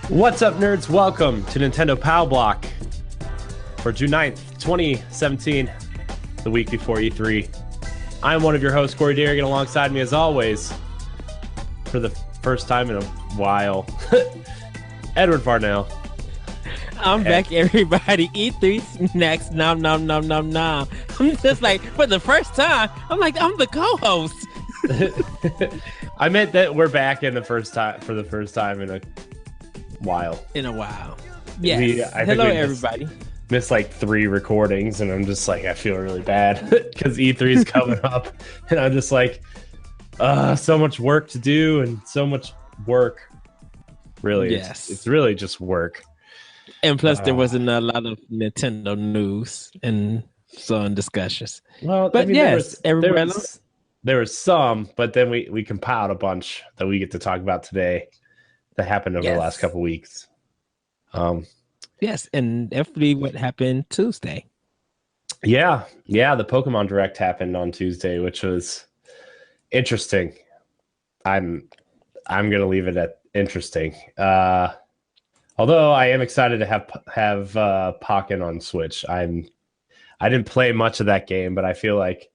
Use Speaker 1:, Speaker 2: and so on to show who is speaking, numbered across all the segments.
Speaker 1: What's up, nerds? Welcome to Nintendo Pow Block for June 9th, 2017, the week before E3. I'm one of your hosts, Corey Derrigan, alongside me, as always, for the first time in a while, Edward Farnell.
Speaker 2: I'm back, everybody. E3's next. Nom, nom, nom, nom, nom. I'm just like, for the first time, I'm the co-host.
Speaker 1: I meant that we're back for the first time in a while.
Speaker 2: Yes. Hello, everybody.
Speaker 1: Missed like 3 recordings, and I'm just like, I feel really bad because E3 is coming up, and I'm just like, so much work to do and so much work. Really,
Speaker 2: yes,
Speaker 1: it's really just work.
Speaker 2: And plus, there wasn't a lot of Nintendo news and some discussions.
Speaker 1: Well,
Speaker 2: but I mean, yes,
Speaker 1: there was some, but then we compiled a bunch that we get to talk about today that happened over the last couple weeks.
Speaker 2: Yes, and definitely what happened Tuesday.
Speaker 1: Yeah, the Pokemon Direct happened on Tuesday, which was interesting. I'm gonna leave it at interesting. Although I am excited to have Pokken on Switch. I didn't play much of that game, but I feel like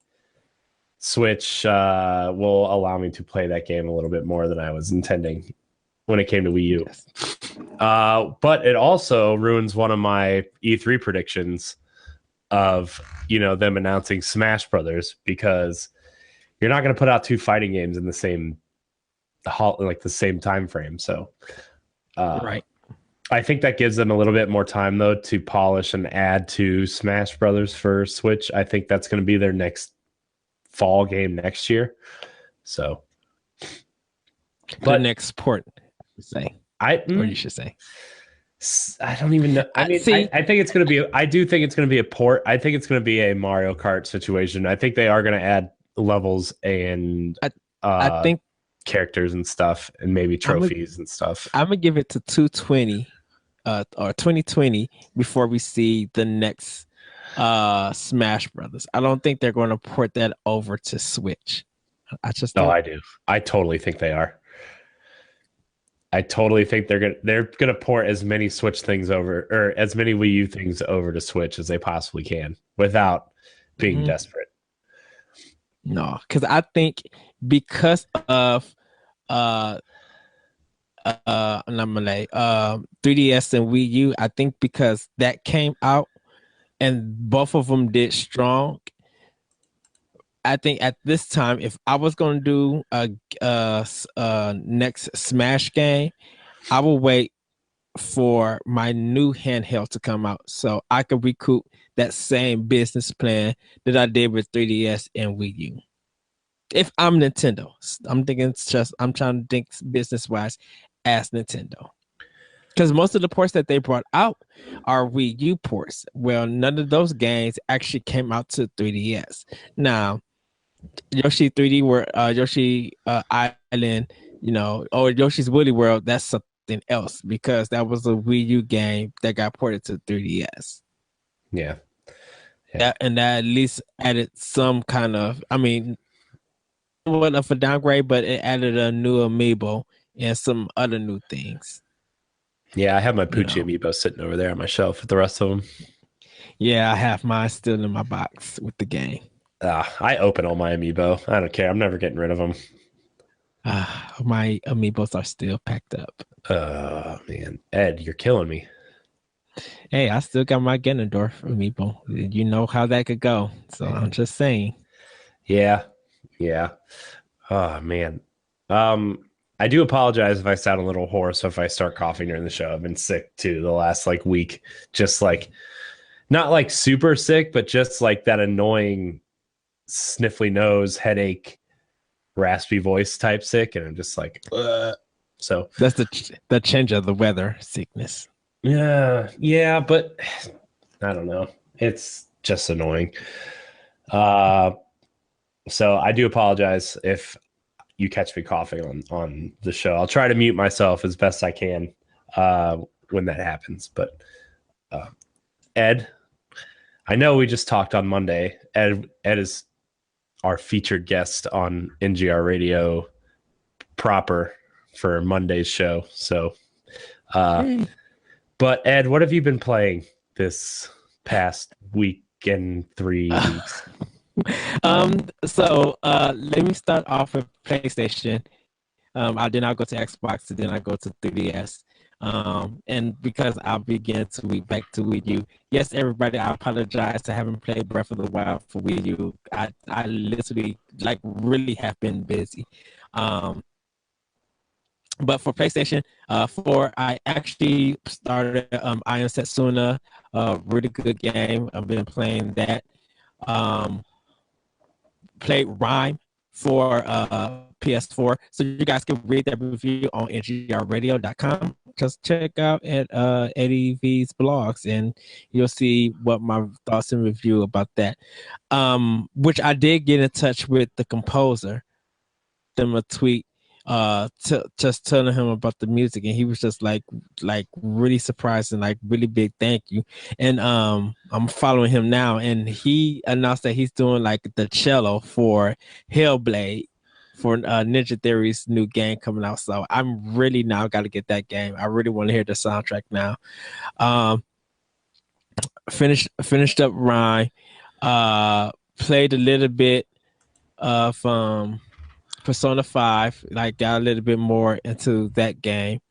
Speaker 1: Switch will allow me to play that game a little bit more than I was intending when it came to Wii U. Yes. But it also ruins one of my E3 predictions of, them announcing Smash Brothers, because you're not going to put out 2 fighting games in the same time frame. So,
Speaker 2: right.
Speaker 1: I think that gives them a little bit more time, though, to polish and add to Smash Brothers for Switch. I think that's going to be their next fall game next year. So,
Speaker 2: but next port, you should say.
Speaker 1: I don't even know. I mean, I think it's going to be. I do think it's going to be a port. I think it's going to be a Mario Kart situation. I think they are going to add levels and
Speaker 2: I think
Speaker 1: characters and stuff, and maybe trophies and stuff.
Speaker 2: I'm gonna give it to 220 or 2020 before we see the next Smash Brothers. I don't think they're going to port that over to Switch.
Speaker 1: I do. I totally think they are. I totally think they're gonna port as many Switch things over, or as many Wii U things over to Switch as they possibly can without being desperate.
Speaker 2: No, because I think because of 3DS and Wii U, I think because that came out and both of them did strong. I think at this time, if I was going to do a next Smash game, I will wait for my new handheld to come out so I could recoup that same business plan that I did with 3DS and Wii U. If I'm Nintendo, I'm trying to think business wise as Nintendo. Because most of the ports that they brought out are Wii U ports. Well, none of those games actually came out to 3DS. Now, Yoshi 3D Yoshi Island, or Yoshi's Woolly World, that's something else, because that was a Wii U game that got ported to 3DS.
Speaker 1: Yeah.
Speaker 2: And that at least added some kind of, what of a downgrade, but it added a new amiibo and some other new things.
Speaker 1: Yeah, I have my Poochie amiibo sitting over there on my shelf with the rest of them.
Speaker 2: Yeah, I have mine still in my box with the game.
Speaker 1: I open all my amiibo. I don't care. I'm never getting rid of them.
Speaker 2: My amiibos are still packed up.
Speaker 1: Man. Ed, you're killing me.
Speaker 2: Hey, I still got my Ganondorf amiibo. You know how that could go. So I'm just saying.
Speaker 1: Yeah. Oh, man. I do apologize if I sound a little hoarse, if I start coughing during the show. I've been sick too the last week. Just not super sick, but just that annoying sniffly nose, headache, raspy voice type sick, and I'm just so
Speaker 2: that's the change of the weather sickness.
Speaker 1: Yeah, but I don't know, it's just annoying. So I do apologize if you catch me coughing on the show. I'll try to mute myself as best I can when that happens. But Ed, I know we just talked on Monday. Ed is our featured guest on NGR Radio proper for Monday's show. So Uh, but Ed, what have you been playing this past week and 3 weeks?
Speaker 2: Let me start off with PlayStation. I did not go to Xbox, and then I go to 3DS. And because I began to week back to Wii U. Yes, everybody, I apologize. I haven't played Breath of the Wild for Wii U. I literally like really have been busy. Um, but for PlayStation 4, I actually started Ion Setsuna, a really good game. I've been playing that. Um, Played Rhyme for PS4. So you guys can read that review on ngrradio.com. Just check out at Eddie V's blogs and you'll see what my thoughts and review about that. Which I did get in touch with the composer, them a tweet just telling him about the music, and he was just like really surprised and like really big thank you. And I'm following him now, and he announced that he's doing like the cello for Hellblade, for Ninja Theory's new game coming out. So I'm really now got to get that game. I really want to hear the soundtrack now. um finished up Rhyme, played a little bit of Persona 5, like got a little bit more into that game.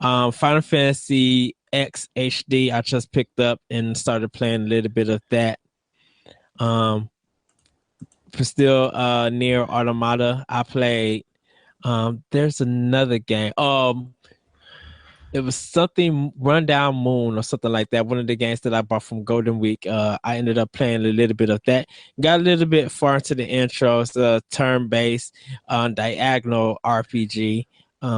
Speaker 2: Final Fantasy X HD, I just picked up and started playing a little bit of that. For still near Automata, I played. There's another game. It was something Rundown Moon or something like that. One of the games that I bought from Golden Week. I ended up playing a little bit of that. Got a little bit far into the intro. It's a turn-based diagonal RPG.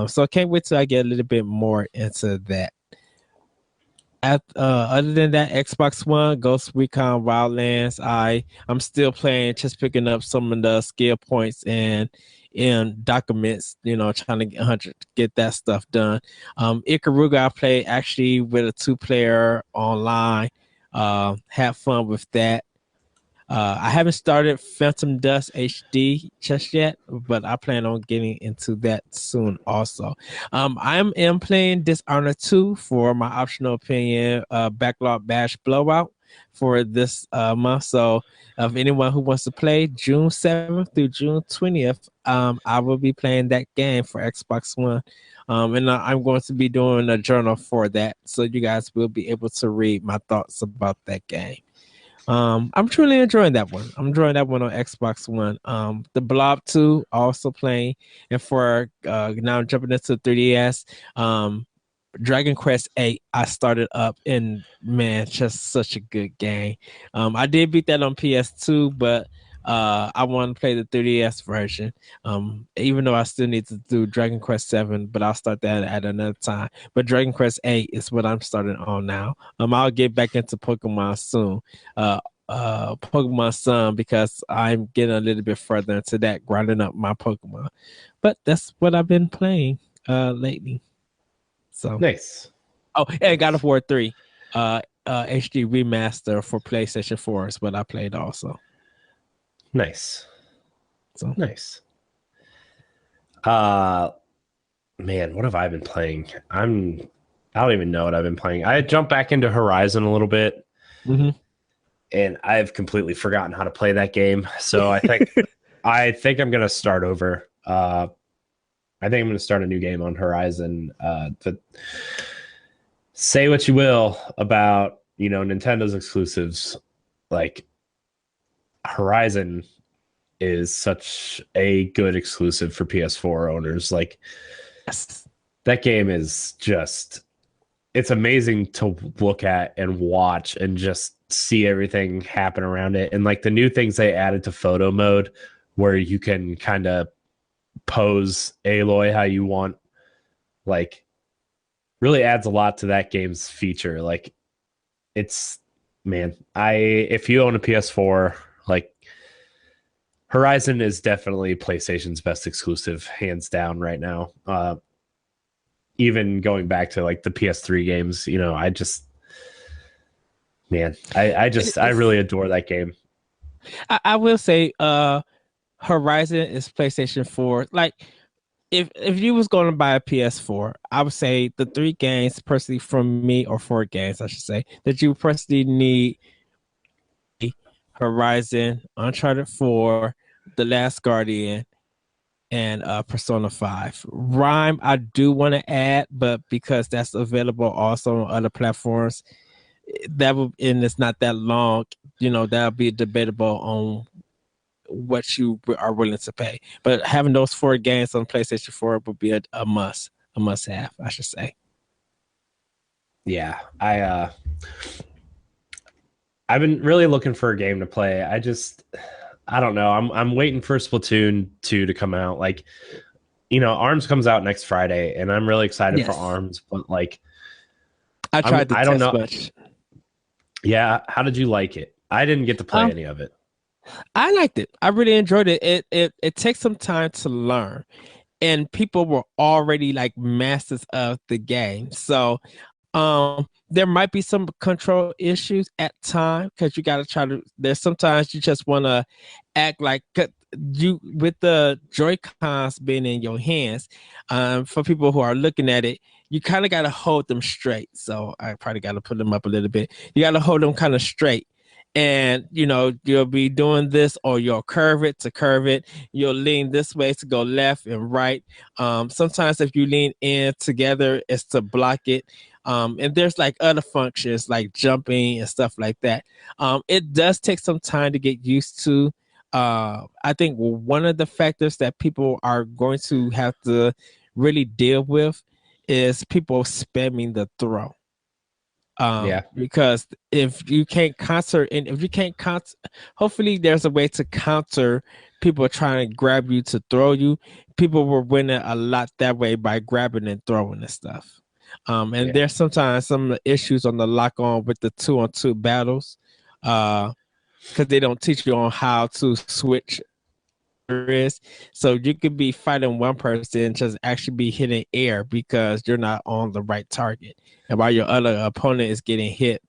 Speaker 2: So I can't wait till I get a little bit more into that. Other than that, Xbox One, Ghost Recon Wildlands, I'm still playing, just picking up some of the skill points and in documents, trying to get that stuff done. Ikaruga I played actually with a 2-player online. Have fun with that. I haven't started Phantom Dust HD just yet, but I plan on getting into that soon also. I am playing Dishonored 2 for my optional opinion backlog bash blowout for this month. So if anyone who wants to play June 7th through June 20th, I will be playing that game for Xbox One. And I'm going to be doing a journal for that. So you guys will be able to read my thoughts about that game. I'm truly enjoying that one. I'm enjoying that one on Xbox One. The Blob 2 also playing, and for now jumping into 3DS. Dragon Quest 8 I started up, and man, just such a good game. I did beat that on PS2, but I want to play the 3DS version. Even though I still need to do Dragon Quest 7, but I'll start that at another time. But Dragon Quest 8 is what I'm starting on now. I'll get back into Pokemon soon. Pokemon Sun, because I'm getting a little bit further into that, grinding up my Pokemon. But that's what I've been playing lately. So
Speaker 1: Nice.
Speaker 2: Oh, and God of War 3 HD remaster for PlayStation 4 is what I played also.
Speaker 1: Nice.
Speaker 2: So
Speaker 1: Nice. Man, what have I been playing? I don't even know what I've been playing. I jumped back into Horizon a little bit.
Speaker 2: Mm-hmm.
Speaker 1: And I've completely forgotten how to play that game. So I think I'm gonna start over. I think I'm gonna start a new game on Horizon. To say what you will about Nintendo's exclusives, like Horizon is such a good exclusive for PS4 owners. Like that game is just, it's amazing to look at and watch and just see everything happen around it. And like the new things they added to photo mode where you can kind of pose Aloy how you want, like really adds a lot to that game's feature. Like it's, man, if you own a PS4, like Horizon is definitely PlayStation's best exclusive, hands down right now. Even going back to like the PS3 games, I just, man, I really adore that game.
Speaker 2: I will say Horizon is PlayStation 4. Like if you was going to buy a PS4, I would say the three games personally from me, or four games, I should say, that you personally need: Horizon, Uncharted 4, The Last Guardian, and Persona 5. Rhyme, I do want to add, but because that's available also on other platforms, that will, and it's not that long, that'll be debatable on what you are willing to pay. But having those four games on PlayStation 4 would be a must have, I should say.
Speaker 1: Yeah, I've been really looking for a game to play. I don't know. I'm waiting for Splatoon 2 to come out. Like, Arms comes out next Friday, and I'm really excited for
Speaker 2: Yes.
Speaker 1: Arms, but like
Speaker 2: I tried the
Speaker 1: I don't
Speaker 2: test
Speaker 1: know.
Speaker 2: much.
Speaker 1: Yeah, how did you like it? I didn't get to play
Speaker 2: Um,
Speaker 1: any of it.
Speaker 2: I liked it. I really enjoyed it. It takes some time to learn, and people were already like masters of the game. So there might be some control issues at time because you got to try to. There's sometimes you just want to act like you, with the Joy Cons being in your hands. For people who are looking at it, you kind of got to hold them straight. So I probably got to put them up a little bit. You got to hold them kind of straight. And you'll be doing this, or you'll curve it to curve it. You'll lean this way to go left and right. Sometimes if you lean in together, it's to block it. And there's like other functions like jumping and stuff like that. It does take some time to get used to. I think one of the factors that people are going to have to really deal with is people spamming the throw.
Speaker 1: Yeah.
Speaker 2: Because if you can't counter, and if you can't counter, hopefully there's a way to counter people trying to grab you to throw you. People were winning a lot that way by grabbing and throwing and stuff. And
Speaker 1: Yeah.
Speaker 2: there's sometimes some issues on the lock on with the 2-on-2 battles, because they don't teach you on how to switch is. So you could be fighting one person, just actually be hitting air because you're not on the right target, and while your other opponent is getting hit,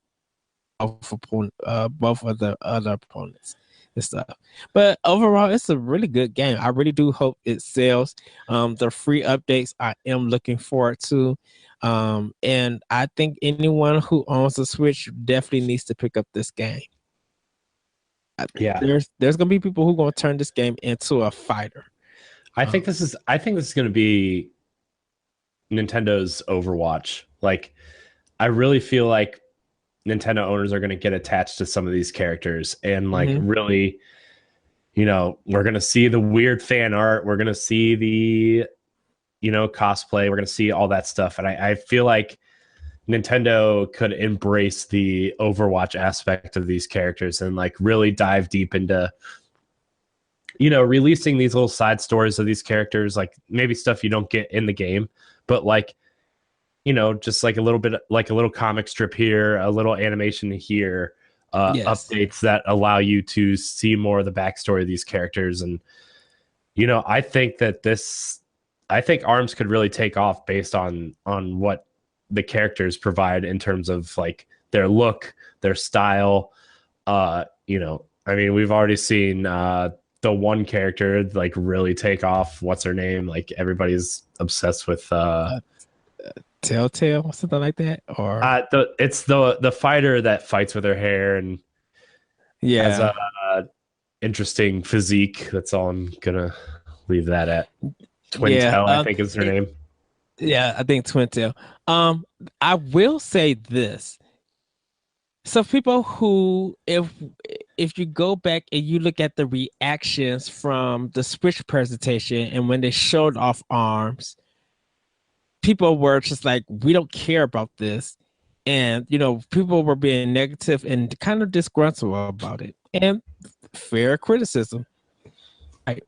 Speaker 2: both of the other opponents and stuff. But overall, it's a really good game. I really do hope it sells. The free updates I am looking forward to. And I think anyone who owns a Switch definitely needs to pick up this game.
Speaker 1: Yeah.
Speaker 2: There's gonna be people who gonna turn this game into a fighter. Um,
Speaker 1: I think this is going to be Nintendo's Overwatch. Like, I really feel like Nintendo owners are going to get attached to some of these characters and like
Speaker 2: mhm.
Speaker 1: really, we're going to see the weird fan art. We're going to see the, cosplay. We're going to see all that stuff. And I feel like Nintendo could embrace the Overwatch aspect of these characters and like really dive deep into, releasing these little side stories of these characters, like maybe stuff you don't get in the game, but like, just like a little bit, like a little comic strip here, a little animation here,
Speaker 2: Yes.
Speaker 1: updates that allow you to see more of the backstory of these characters. And, I think I think Arms could really take off based on what the characters provide in terms of like their look, their style. I mean, we've already seen the one character like really take off. What's her name? Like everybody's obsessed with
Speaker 2: Uh, Telltale, something like that, or
Speaker 1: it's the fighter that fights with her hair and has
Speaker 2: yeah,
Speaker 1: a interesting physique. That's all I'm gonna leave that at. Twin
Speaker 2: yeah.
Speaker 1: Tail, I think is her name.
Speaker 2: Yeah, I think Twin Tail. Um, I will say this. So people who, if you go back and you look at the reactions from the Switch presentation and when they showed off Arms, people were just like, we don't care about this. And, people were being negative and kind of disgruntled about it. And fair criticism. Right.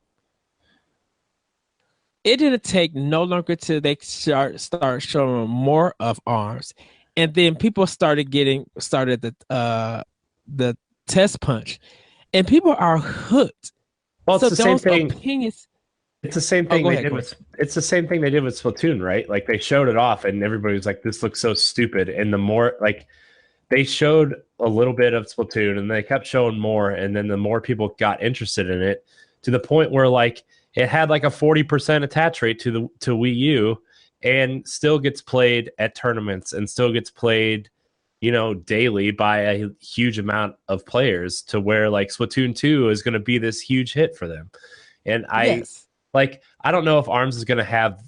Speaker 2: It didn't take no longer till they start showing more of Arms. And then people started the test punch. And people are hooked.
Speaker 1: Well, it's
Speaker 2: So
Speaker 1: the same
Speaker 2: those
Speaker 1: thing.
Speaker 2: opinions.
Speaker 1: It's the same
Speaker 2: Oh,
Speaker 1: thing
Speaker 2: go
Speaker 1: they
Speaker 2: ahead,
Speaker 1: did
Speaker 2: go ahead.
Speaker 1: with. It's the same thing they did with Splatoon, right? Like they showed it off, and everybody was like, "This looks so stupid." And the more like they showed a little bit of Splatoon, and they kept showing more, and then the more people got interested in it, to the point where like it had like a 40% attach rate to Wii U, and still gets played at tournaments and still gets played, daily by a huge amount of players, to where like Splatoon 2 is going to be this huge hit for them. And
Speaker 2: Yes.
Speaker 1: I don't know if ARMS is going to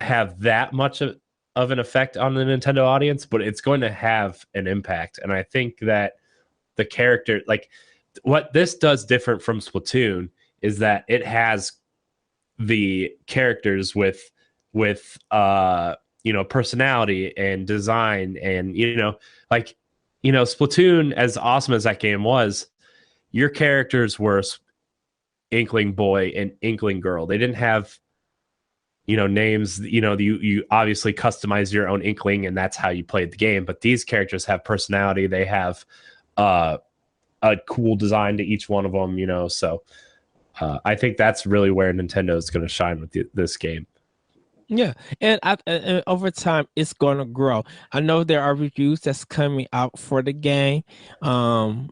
Speaker 1: have that much of an effect on the Nintendo audience, but it's going to have an impact. And I think that the character, like what this does different from Splatoon, is that it has the characters with personality and design, and Splatoon, as awesome as that game was, your characters were Inkling Boy and Inkling Girl. They didn't have names. You obviously customize your own Inkling, and that's how you played the game. But these characters have personality. They have a cool design to each one of them. So I think that's really where Nintendo is going to shine with this game.
Speaker 2: Yeah, and over time it's going to grow. I know there are reviews that's coming out for the game, and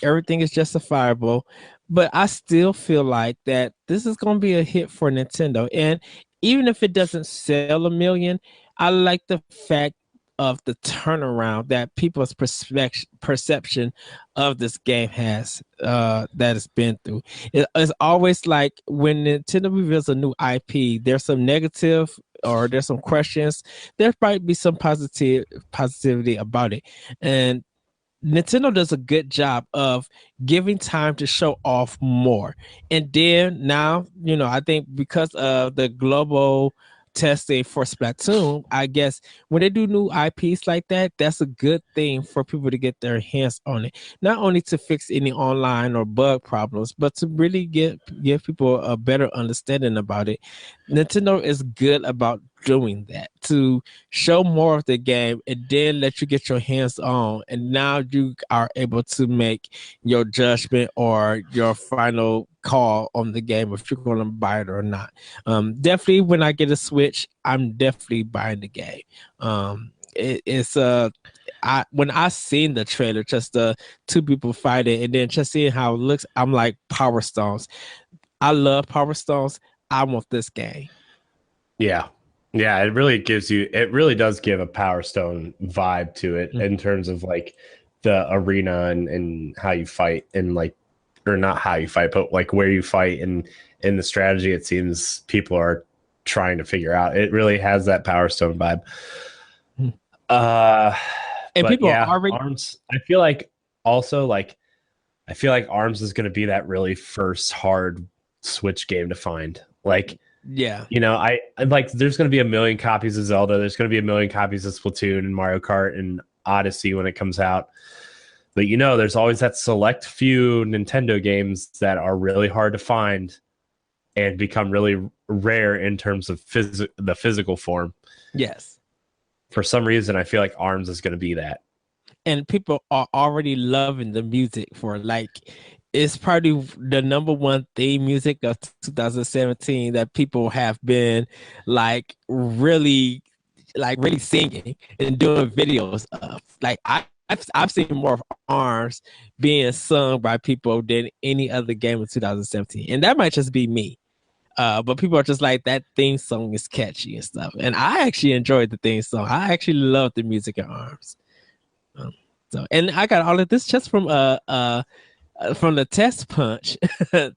Speaker 2: everything is justifiable, but I still feel like that this is going to be a hit for Nintendo. And even if it doesn't sell a million, I like the fact of the turnaround that people's perception of this game has that it's been through. It's always like when Nintendo reveals a new IP, there's some negative or there's some questions. There might be some positivity about it, and Nintendo does a good job of giving time to show off more. And then now, I think because of the global testing for Splatoon, I guess when they do new IPs like that, that's a good thing for people to get their hands on it. Not only to fix any online or bug problems, but to really give people a better understanding about it. Nintendo is good about doing that, to show more of the game and then let you get your hands on, and now you are able to make your judgment or your final call on the game if you're going to buy it or not. Definitely when I get a Switch, I'm definitely buying the game. It's when I seen the trailer, just the two people fighting and then just seeing how it looks, I'm like, Power Stones. I love Power Stones. I want this game.
Speaker 1: Yeah. Yeah, it really does give a Power Stone vibe to it, in terms of like the arena and how you fight, and like, or not how you fight, but like where you fight, and in the strategy it seems people are trying to figure out. It really has that Power Stone vibe.
Speaker 2: And
Speaker 1: But
Speaker 2: people
Speaker 1: yeah,
Speaker 2: are already
Speaker 1: ARMS, I feel like ARMS is going to be that really first hard Switch game to find. Like,
Speaker 2: yeah.
Speaker 1: I like, there's going to be a million copies of Zelda. There's going to be a million copies of Splatoon and Mario Kart and Odyssey when it comes out. But there's always that select few Nintendo games that are really hard to find and become really rare in terms of the physical form.
Speaker 2: Yes.
Speaker 1: For some reason, I feel like ARMS is going to be that.
Speaker 2: And people are already loving the music for, like, it's probably the number one theme music of 2017 that people have been really singing and doing videos of. Like, I've seen more of ARMS being sung by people than any other game in 2017, and that might just be me. But people are just like, that theme song is catchy and stuff, and I actually enjoyed the theme song. I actually love the music in ARMS. And I got all of this just from the test punch,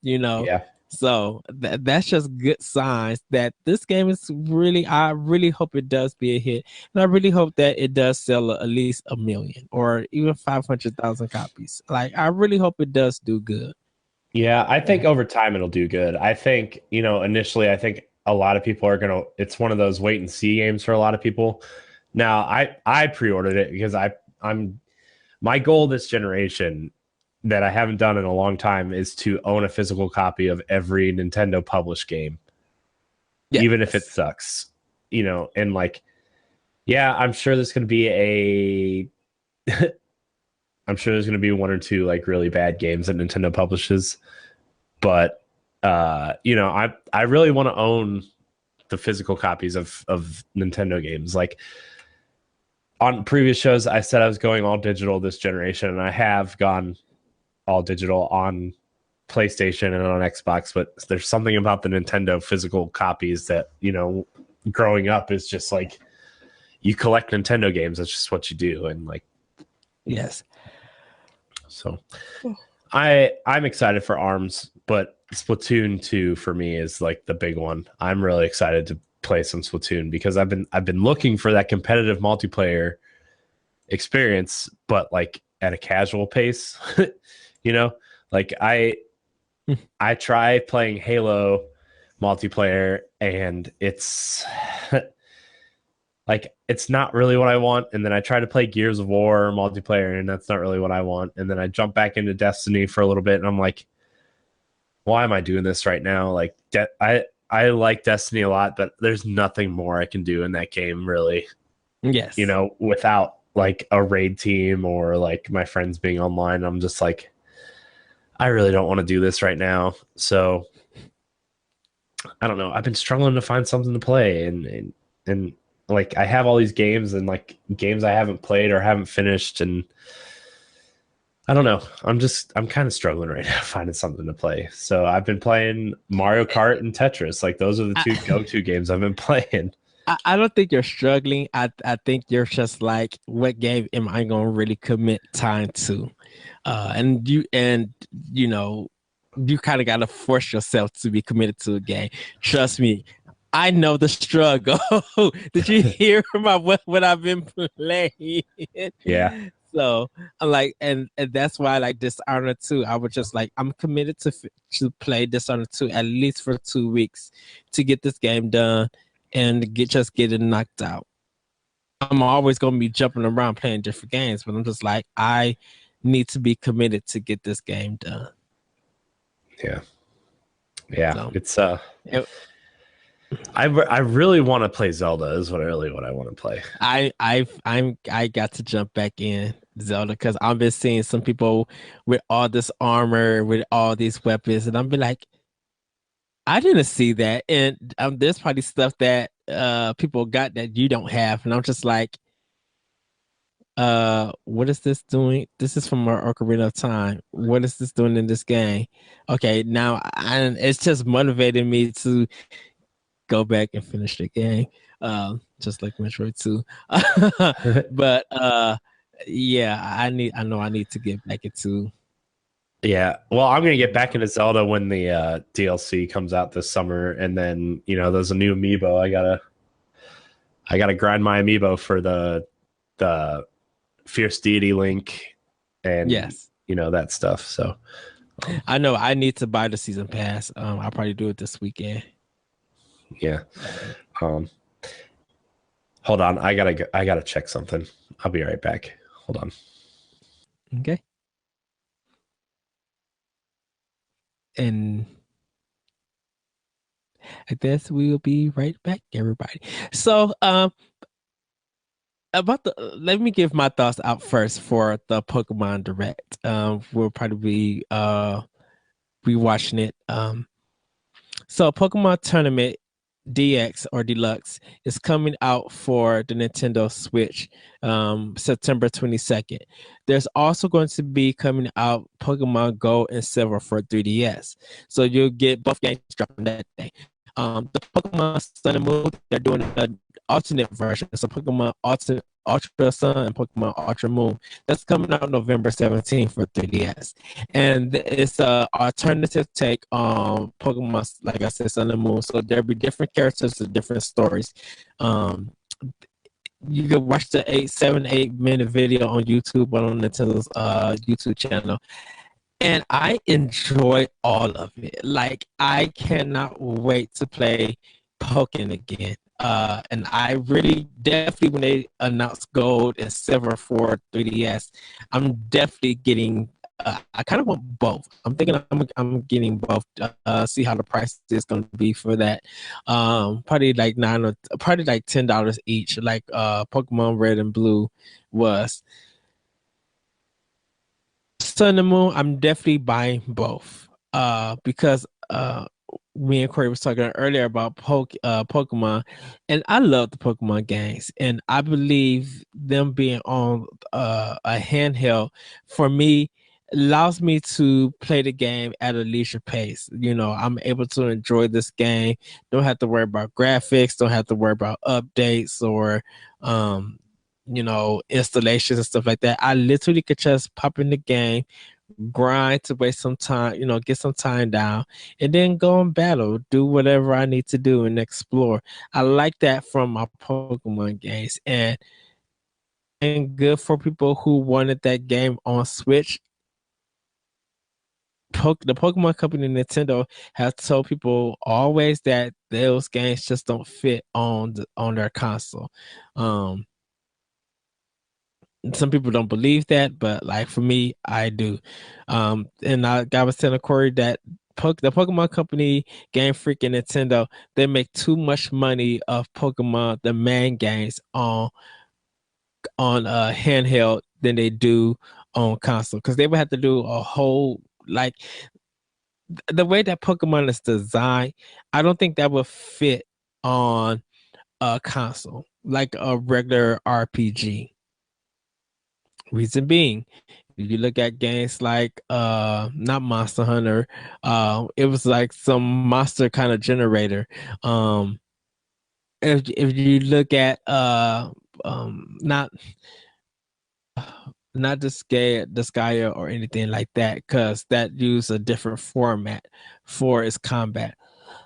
Speaker 1: Yeah.
Speaker 2: So that's just good signs that this game is really. I really hope it does be a hit, and I really hope that it does sell at least 1 million or even 500,000 copies. Like, I really hope it does do good.
Speaker 1: Yeah, I think over time it'll do good. I think, initially, I think a lot of people are going to, it's one of those wait and see games for a lot of people. Now, I pre-ordered it because my goal this generation that I haven't done in a long time is to own a physical copy of every Nintendo published game,
Speaker 2: Yes.
Speaker 1: even if it sucks, and like, yeah, I'm sure there's going to be I'm sure there's going to be one or two like really bad games that Nintendo publishes, but I really want to own the physical copies of Nintendo games. Like, on previous shows, I said I was going all digital this generation, and I have gone all digital on PlayStation and on Xbox, but there's something about the Nintendo physical copies that, growing up is just like you collect Nintendo games. That's just what you do. And like,
Speaker 2: Yes.
Speaker 1: so I'm excited for ARMS, but Splatoon 2 for me is like the big one. I'm really excited to play some Splatoon because I've been looking for that competitive multiplayer experience, but like at a casual pace. Like I try playing Halo multiplayer and it's like it's not really what I want, and then I try to play Gears of War multiplayer and that's not really what I want, and then I jump back into Destiny for a little bit and I'm like, why am I doing this right now? Like I like Destiny a lot, but there's nothing more I can do in that game really.
Speaker 2: Yes.
Speaker 1: Without like a raid team or like my friends being online. I'm just like, I really don't want to do this right now. So I don't know. I've been struggling to find something to play, and like I have all these games and like games I haven't played or haven't finished, and I don't know. I'm kind of struggling right now finding something to play. So I've been playing Mario Kart and Tetris. Like those are the two go-to games I've been playing.
Speaker 2: I don't think you're struggling. I think you're just like, what game am I going to really commit time to? And you kind of got to force yourself to be committed to a game. Trust me, I know the struggle. Did you hear about what I've been playing?
Speaker 1: Yeah.
Speaker 2: So I'm like, and that's why I like Dishonored 2. I was just like, I'm committed to play Dishonored 2 at least for 2 weeks to get this game done and get it knocked out. I'm always going to be jumping around playing different games, but I'm just like, I need to be committed to get this game done.
Speaker 1: Yeah. So, it's I really want to play Zelda is what I want to play.
Speaker 2: I got to jump back in Zelda because I've been seeing some people with all this armor, with all these weapons, and I'm be like, I didn't see that, and there's probably stuff that people got that you don't have, and I'm just like, what is this doing? This is from our Ocarina of Time. What is this doing in this game? Okay, now it's just motivating me to go back and finish the game, just like Metroid 2. But yeah, I know I need to get back into.
Speaker 1: Yeah, well, I'm gonna get back into Zelda when the DLC comes out this summer, and then there's a new amiibo. I gotta grind my amiibo for the Fierce Deity Link, and
Speaker 2: yes,
Speaker 1: that stuff. So
Speaker 2: I know I need to buy the season pass. I'll probably do it this weekend.
Speaker 1: Yeah. Hold on, I gotta check something. I'll be right back. Hold on.
Speaker 2: Okay. And I guess we'll be right back, everybody. So, let me give my thoughts out first for the Pokemon Direct. We'll probably be watching it. So Pokemon Tournament DX or Deluxe is coming out for the Nintendo Switch September 22nd. There's also going to be coming out Pokemon Gold and Silver for 3DS. So you'll get both games dropping that day. The Pokemon Sun and Moon, they're doing an alternate version. So Pokemon Ultra Sun and Pokemon Ultra Moon. That's coming out November 17th for 3DS. And it's a alternative take on Pokemon, like I said, Sun and Moon. So there'll be different characters and different stories. You can watch the 7-8 minute video on YouTube on Nintendo's YouTube channel. And I enjoy all of it. Like, I cannot wait to play Pokken again. And I really definitely, when they announced Gold and Silver for 3DS, I'm definitely getting. I kind of want both. I'm thinking I'm getting both. See how the price is going to be for that. Probably like probably like $10 each. Like Pokemon Red and Blue was. Sun and Moon, I'm definitely buying both. Because me and Corey was talking earlier about Pokemon, and I love the Pokemon games, and I believe them being on a handheld for me. allows me to play the game at a leisure pace. You know, I'm able to enjoy this game. Don't have to worry about graphics. Don't have to worry about updates or, um, installations and stuff like that. I literally could just pop in the game, grind to waste some time, get some time down, and then go and battle, do whatever I need to do and explore. I like that from my Pokemon games, and good for people who wanted that game on Switch. The Pokemon Company, Nintendo, has told people always that those games just don't fit on their console. Um, some people don't believe that, but like for me, I do. And I was telling Corey that the Pokemon Company, Game Freak, and Nintendo, they make too much money of Pokemon, the main games, on handheld than they do on console, because they would have to do a whole, like, the way that Pokemon is designed. I don't think that would fit on a console like a regular RPG. Reason being, if you look at games like not Monster Hunter, it was like some monster kind of generator. Um if you look at not Disgaea or anything like that, because that use a different format for its combat.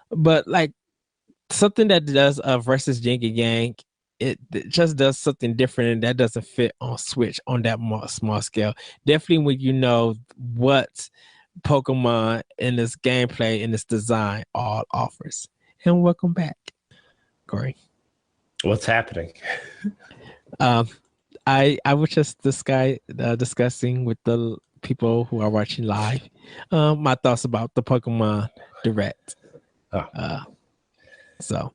Speaker 2: But like something that does versus Yin and Yang, it just does something different, and that doesn't fit on Switch on that small scale. Definitely when you know what Pokemon in this gameplay and this design all offers. And welcome back, Corey.
Speaker 1: What's happening?
Speaker 2: Um, I was just discussing with the people who are watching live, my thoughts about the Pokemon Direct.
Speaker 1: Oh,
Speaker 2: So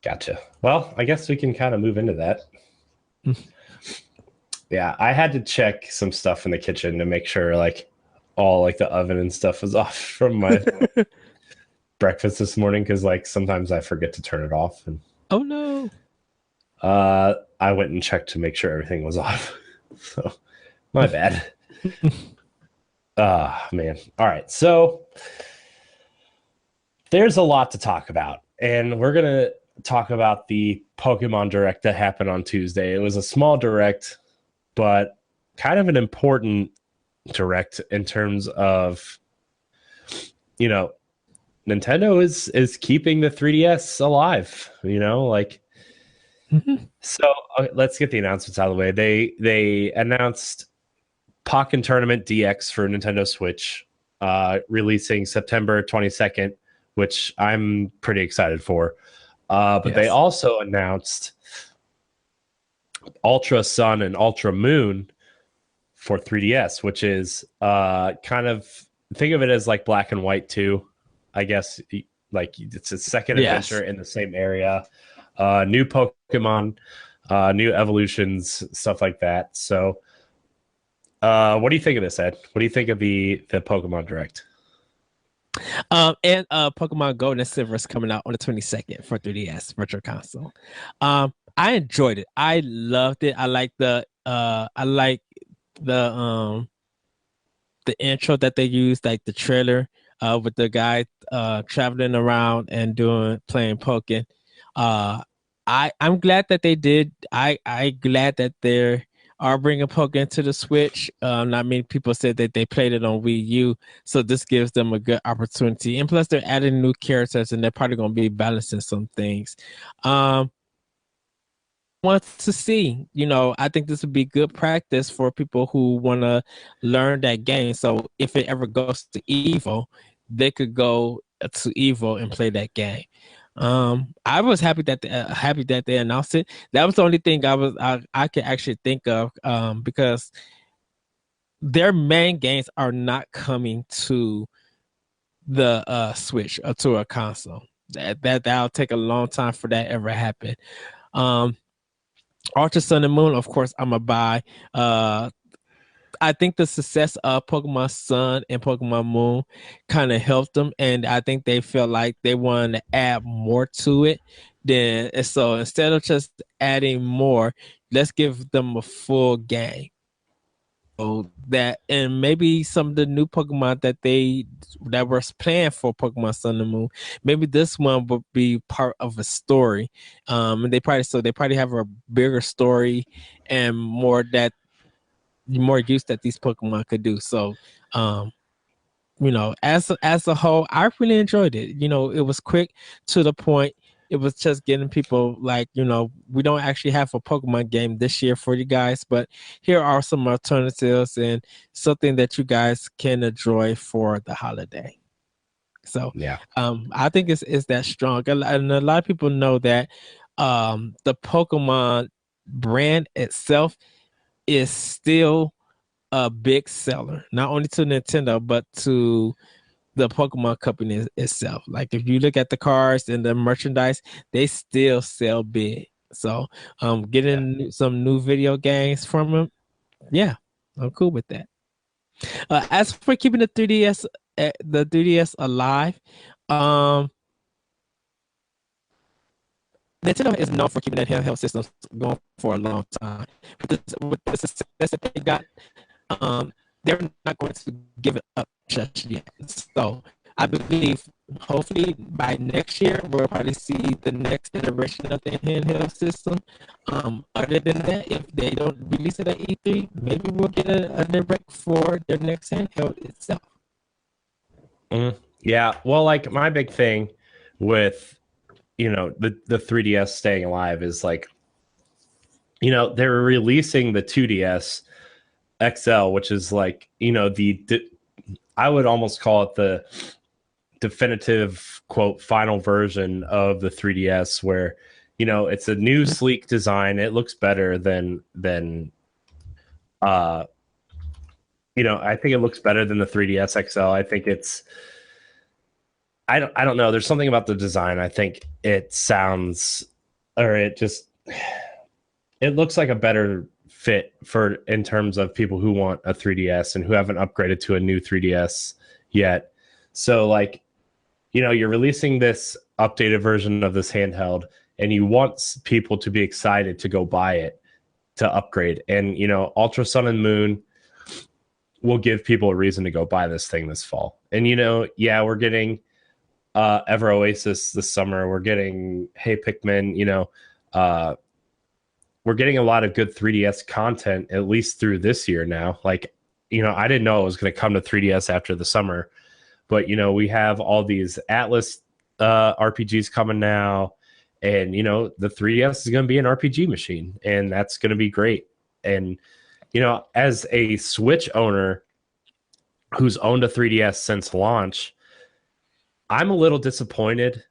Speaker 1: gotcha. Well, I guess we can kind of move into that. Yeah, I had to check some stuff in the kitchen to make sure like all like the oven and stuff was off from my breakfast this morning, because like sometimes I forget to turn it off, and
Speaker 2: oh no.
Speaker 1: I went and checked to make sure everything was off. So my bad. Ah, man. All right. So there's a lot to talk about, and we're going to talk about the Pokemon Direct that happened on Tuesday. It was a small direct, but kind of an important direct in terms of, Nintendo is keeping the 3DS alive, like. So let's get the announcements out of the way. They announced Pokken Tournament DX for Nintendo Switch, releasing September 22nd, which I'm pretty excited for. But
Speaker 2: Yes.
Speaker 1: they also announced Ultra Sun and Ultra Moon for 3DS, which is kind of, think of it as like Black and White 2, I guess. Like it's a second adventure in the same area. New Pokemon, new evolutions, stuff like that. So, what do you think of this, Ed? What do you think of the Pokemon Direct?
Speaker 2: And Pokemon Gold and Silver is coming out on the 22nd for 3DS Virtual Console. I enjoyed it. I loved it. I like the the intro that they used, like the trailer with the guy traveling around and playing Pokken. I'm glad that they did. I glad that they are bringing Pokemon to the Switch. Not many people said that they played it on Wii U, so this gives them a good opportunity. And plus, they're adding new characters, and they're probably going to be balancing some things. Want to see, I think this would be good practice for people who want to learn that game. So if it ever goes to Evo, they could go to Evo and play that game. I was happy that they announced it. That was the only thing I could actually think of, because their main games are not coming to the Switch or to a console. That'll take a long time for that ever happen. Ultra Sun and Moon, of course, I'm a buy. I think the success of Pokemon Sun and Pokemon Moon kind of helped them, and I think they felt like they wanted to add more to it. So instead of just adding more, let's give them a full game. that, and maybe some of the new Pokemon that was planned for Pokemon Sun and Moon, maybe this one would be part of a story. And they probably have a bigger story and more use that these Pokemon could do. So, um, as a whole, I really enjoyed it. It was quick, to the point. It was just getting people like, we don't actually have a Pokemon game this year for you guys, but here are some alternatives and something that you guys can enjoy for the holiday. So,
Speaker 1: Yeah.
Speaker 2: I think it's that strong, and a lot of people know that the Pokemon brand itself is still a big seller, not only to Nintendo but to the Pokemon company itself. Like if you look at the cards and the merchandise, they still sell big. So,
Speaker 1: Yeah.
Speaker 2: getting some new video games from them, yeah, I'm cool with that. As for keeping the 3DS alive, um, Nintendo is known for keeping that handheld systems going for a long time. With the success that they got, um, they're not going to give it up just yet. So I believe hopefully by next year we'll probably see the next iteration of the handheld system. Other than that, if they don't release it at E3, maybe we'll get a direct for their next handheld itself.
Speaker 1: Yeah. Well, like my big thing with the 3DS staying alive is like, they're releasing the 2DS XL, which is like, I would almost call it the definitive quote final version of the 3DS, where it's a new sleek design. It looks better than uh I think it looks better than the 3DS XL. I think it's I don't know. There's something about the design. I think it sounds, or it just, it looks like a better fit for in terms of people who want a 3DS and who haven't upgraded to a new 3DS yet. So like, you're releasing this updated version of this handheld and you want people to be excited to go buy it to upgrade. And Ultra Sun and Moon will give people a reason to go buy this thing this fall. And yeah, we're getting Ever Oasis this summer. We're getting Hey Pikmin, uh we're getting a lot of good 3DS content, at least through this year now. Like, I didn't know it was going to come to 3DS after the summer, but we have all these Atlas RPGs coming now, and the 3DS is going to be an RPG machine, and that's going to be great. And as a Switch owner who's owned a 3DS since launch, I'm a little disappointed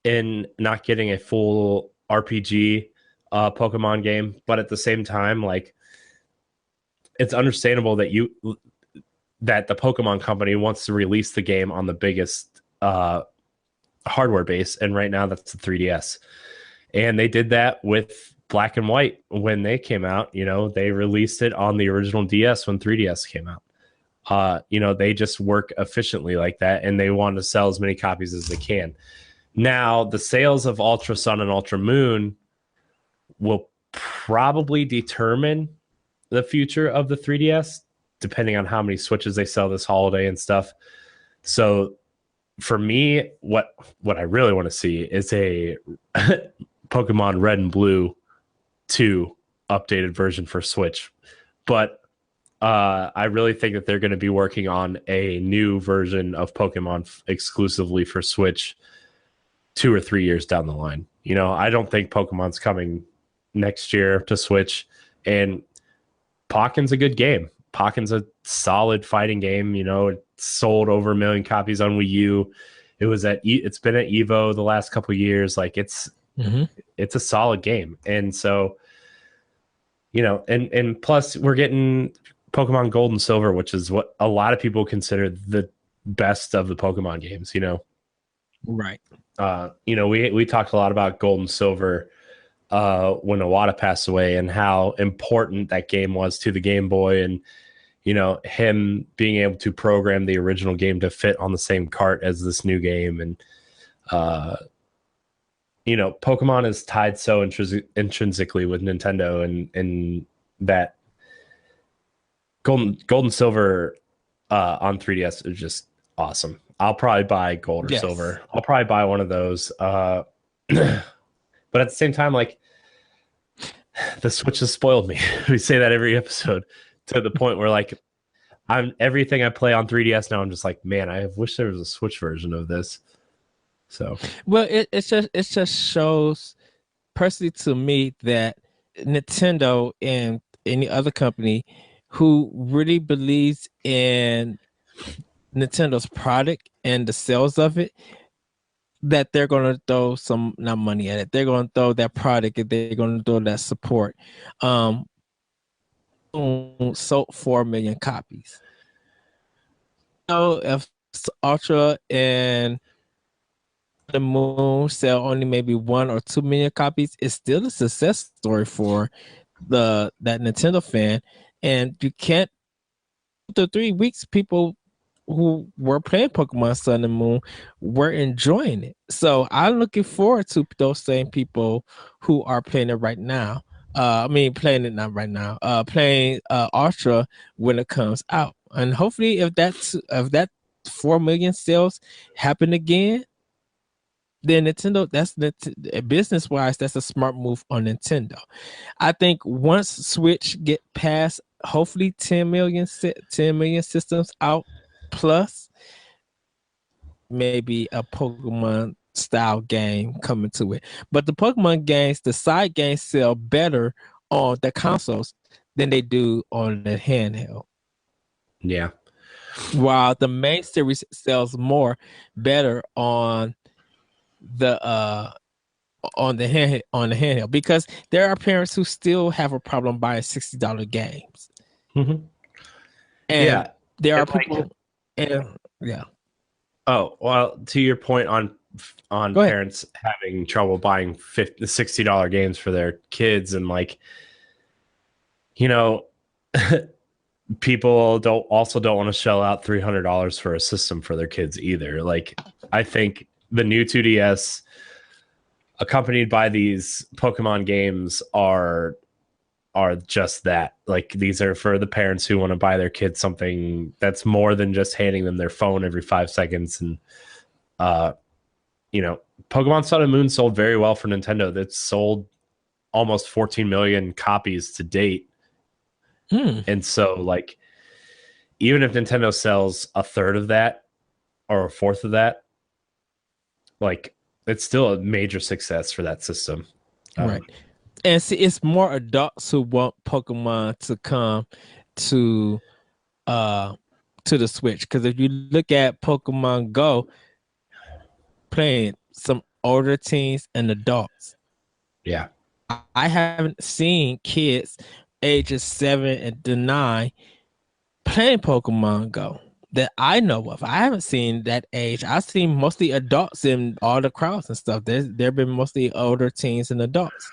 Speaker 1: in not getting a full RPG Pokemon game, but at the same time, like, it's understandable that the Pokemon company wants to release the game on the biggest hardware base, and right now that's the 3DS. And they did that with Black and White when they came out. They released it on the original DS when 3DS came out. They just work efficiently like that, and they want to sell as many copies as they can. Now, the sales of Ultra Sun and Ultra Moon will probably determine the future of the 3DS, depending on how many Switches they sell this holiday and stuff. So for me, what I really want to see is a Pokemon Red and Blue 2 updated version for Switch. But I really think that they're going to be working on a new version of Pokemon exclusively for Switch 2 or 3 years down the line. I don't think Pokemon's coming next year to Switch. And Pokken's a good game. Pokken's a solid fighting game. It sold over 1 million copies on Wii U. It's been at Evo the last couple of years. Like, it's a solid game. And so, and plus we're getting Pokemon Gold and Silver, which is what a lot of people consider the best of the Pokemon games.
Speaker 2: Right.
Speaker 1: We talked a lot about Gold and Silver when Iwata passed away, and how important that game was to the Game Boy, and him being able to program the original game to fit on the same cart as this new game. And Pokemon is tied so intrinsically with Nintendo, and that Gold and silver on 3DS is just awesome. I'll probably buy gold or
Speaker 2: Yes.
Speaker 1: silver. I'll probably buy one of those. But at the same time, like the Switch has spoiled me. We say that every episode to the point where like I'm everything I play on 3DS now. I'm just like, man, I wish there was a Switch version of this. So
Speaker 2: Well, it just shows personally to me that Nintendo and any other company who really believes in Nintendo's product and the sales of it, that they're going to throw some not money at it. They're going to throw that product and they're going to throw that support. Um, Sold 4 million copies. So if Ultra and the Moon sell only maybe 1 or 2 million copies, it's still a success story for that Nintendo fan. And you can't the 3 weeks people who were playing Pokemon Sun and Moon were enjoying it. So I'm looking forward to those same people who are playing it right now. I mean, playing it not right now. Playing Ultra when it comes out, and hopefully, if that 4 million sales happen again, then Nintendo. That's the business wise. That's a smart move on Nintendo. I think once Switch get past hopefully 10 million systems out plus, maybe a Pokemon style game coming to it. But the Pokemon games, the side games sell better on the consoles than they do on the handheld.
Speaker 1: yeah,
Speaker 2: While the main series sells more better the uh on the handheld, because there are parents who still have a problem buying $60 games.
Speaker 1: mm-hmm.
Speaker 2: And
Speaker 1: Yeah,
Speaker 2: there are
Speaker 1: and like
Speaker 2: people and yeah.
Speaker 1: oh well, to your point on
Speaker 2: Go ahead.
Speaker 1: parents having trouble buying $60 games for their kids and like you know people don't want to shell out $300 for a system for their kids either. Like I think the new 2DS accompanied by these Pokemon games are just that. Like these are for the parents who want to buy their kids something that's more than just handing them their phone every 5 seconds. And uh, you know, Pokemon Sun and Moon sold very well for Nintendo. That's sold almost 14 million copies to date.
Speaker 2: Hmm.
Speaker 1: And so like even if Nintendo sells a third of that or a fourth of that, like it's still a major success for that system.
Speaker 2: Right. And see, it's more adults who want Pokemon to come to uh to the Switch. Because if you look at Pokemon Go, playing some older teens and adults.
Speaker 1: Yeah.
Speaker 2: I haven't seen kids ages 7 and to 9 playing Pokemon Go that I know of. I haven't seen that age. I've seen mostly adults in all the crowds and stuff. There been mostly older teens and adults.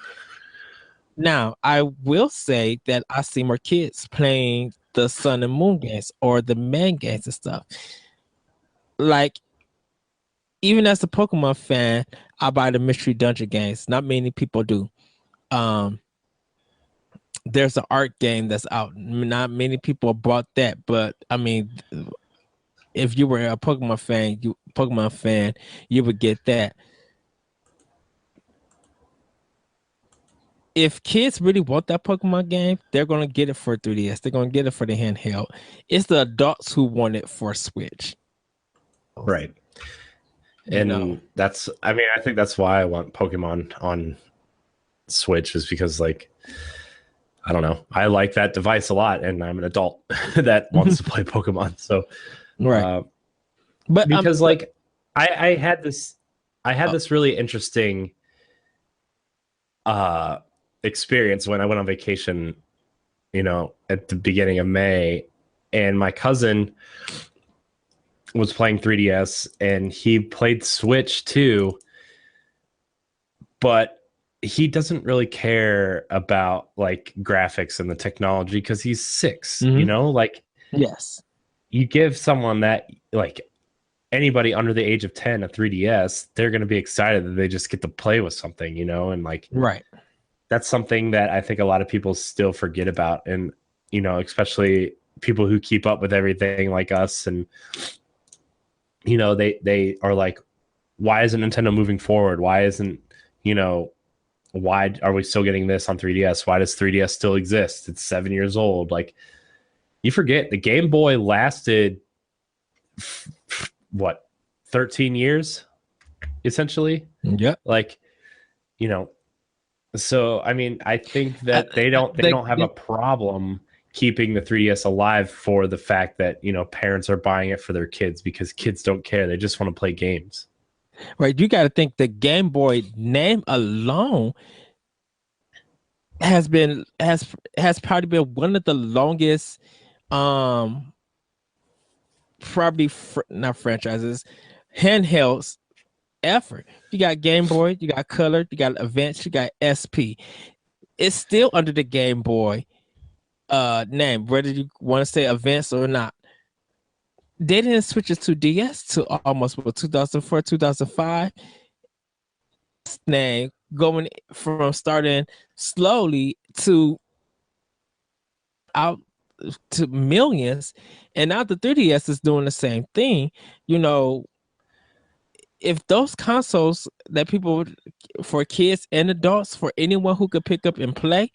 Speaker 2: Now, I will say that I see more kids playing the Sun and Moon games or the man games and stuff. Like, even as a Pokemon fan, I buy the Mystery Dungeon games. Not many people do. Um, there's an art game that's out. Not many people bought that, but I mean, if you were a Pokemon fan, you would get that. If kids really want that Pokemon game, they're gonna get it for 3DS. They're gonna get it for the handheld. It's the adults who want it for Switch.
Speaker 1: Right.
Speaker 2: You know.
Speaker 1: And that's I mean, I think that's why I want Pokemon on Switch is because like I don't know. I like that device a lot and I'm an adult that wants to play Pokemon. So
Speaker 2: Right.
Speaker 1: uh
Speaker 2: But
Speaker 1: because
Speaker 2: but
Speaker 1: like I had this really interesting uh experience when I went on vacation, at the beginning of May and my cousin was playing 3DS and he played Switch too, but he doesn't really care about like graphics and the technology because he's 6,
Speaker 2: mhm,
Speaker 1: like
Speaker 2: yes.
Speaker 1: you give someone that like anybody under the age of 10 a 3DS, they're going to be excited that they just get to play with something, and like
Speaker 2: Right.
Speaker 1: that's something that I think a lot of people still forget about. And, especially people who keep up with everything like us, and they are like, why isn't Nintendo moving forward? Why isn't, why are we still getting this on 3DS? Why does 3DS still exist? It's 7 years old. Like, you forget the Game Boy lasted what, 13 years essentially.
Speaker 2: Yep.
Speaker 1: Like, you know, so I mean, I think
Speaker 2: Uh,
Speaker 1: that they don't have a
Speaker 2: the,
Speaker 1: problem keeping the 3DS alive for the fact that, parents are buying it for their kids, because kids don't care. They just want to play games.
Speaker 2: right, you got to think the Game Boy name alone has probably been one of the longest, um, probably not franchises, handhelds ever. You got Game Boy, you got Color, you got Advance, you got SP. It's still under the Game Boy name, whether you want to say Advance or not. They didn't switch it to DS to almost 2004, 2005. Name going from starting slowly to out to millions, and now the 3DS is doing the same thing. You know, if those consoles that people, for kids and adults, for anyone who could pick up and play,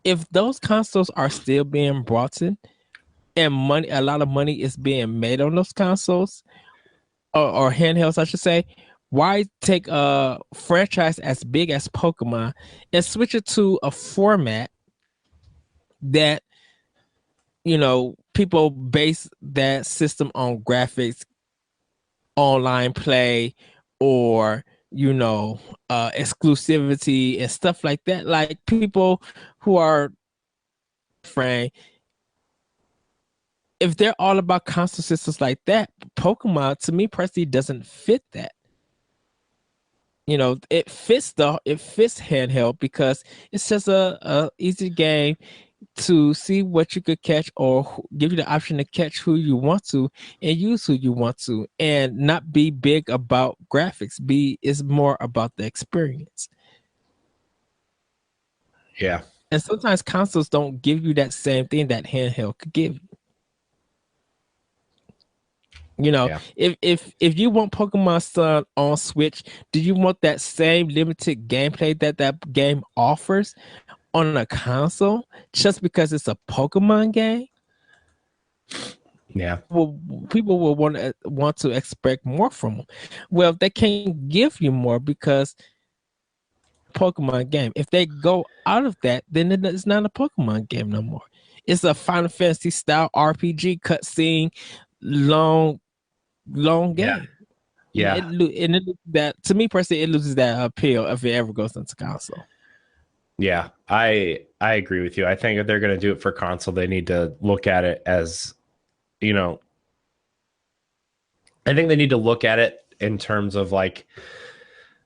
Speaker 2: if those consoles are still being brought in and money, a lot of money is being made on those consoles, or handhelds, I should say, why take a franchise as big as Pokemon and switch it to a format that, people base that system on graphics, online play, or exclusivity and stuff like that. Like people who are frame, if they're all about console systems like that, Pokemon to me personally doesn't fit that. It fits handheld because it's just a easy game to see what you could catch, or give you the option to catch who you want to and use who you want to, and not be big about graphics. Be is more about the experience.
Speaker 1: Yeah.
Speaker 2: And sometimes consoles don't give you that same thing that handheld could give you.
Speaker 1: Yeah.
Speaker 2: If you want Pokemon Sun on Switch, do you want that same limited gameplay that game offers on a console just because it's a Pokemon game?
Speaker 1: Yeah.
Speaker 2: Well, people will want to expect more from them. Well, they can't give you more because Pokemon game. If they go out of that, then it's not a Pokemon game no more. It's a Final Fantasy style RPG cutscene, long, long
Speaker 1: Yeah.
Speaker 2: game. And
Speaker 1: Yeah.
Speaker 2: that, to me personally, it loses that appeal if it ever goes into console.
Speaker 1: Yeah. I agree with you. I think if they're going to do it for console, they need to look at it as, you know, I think they need to look at it in terms of like,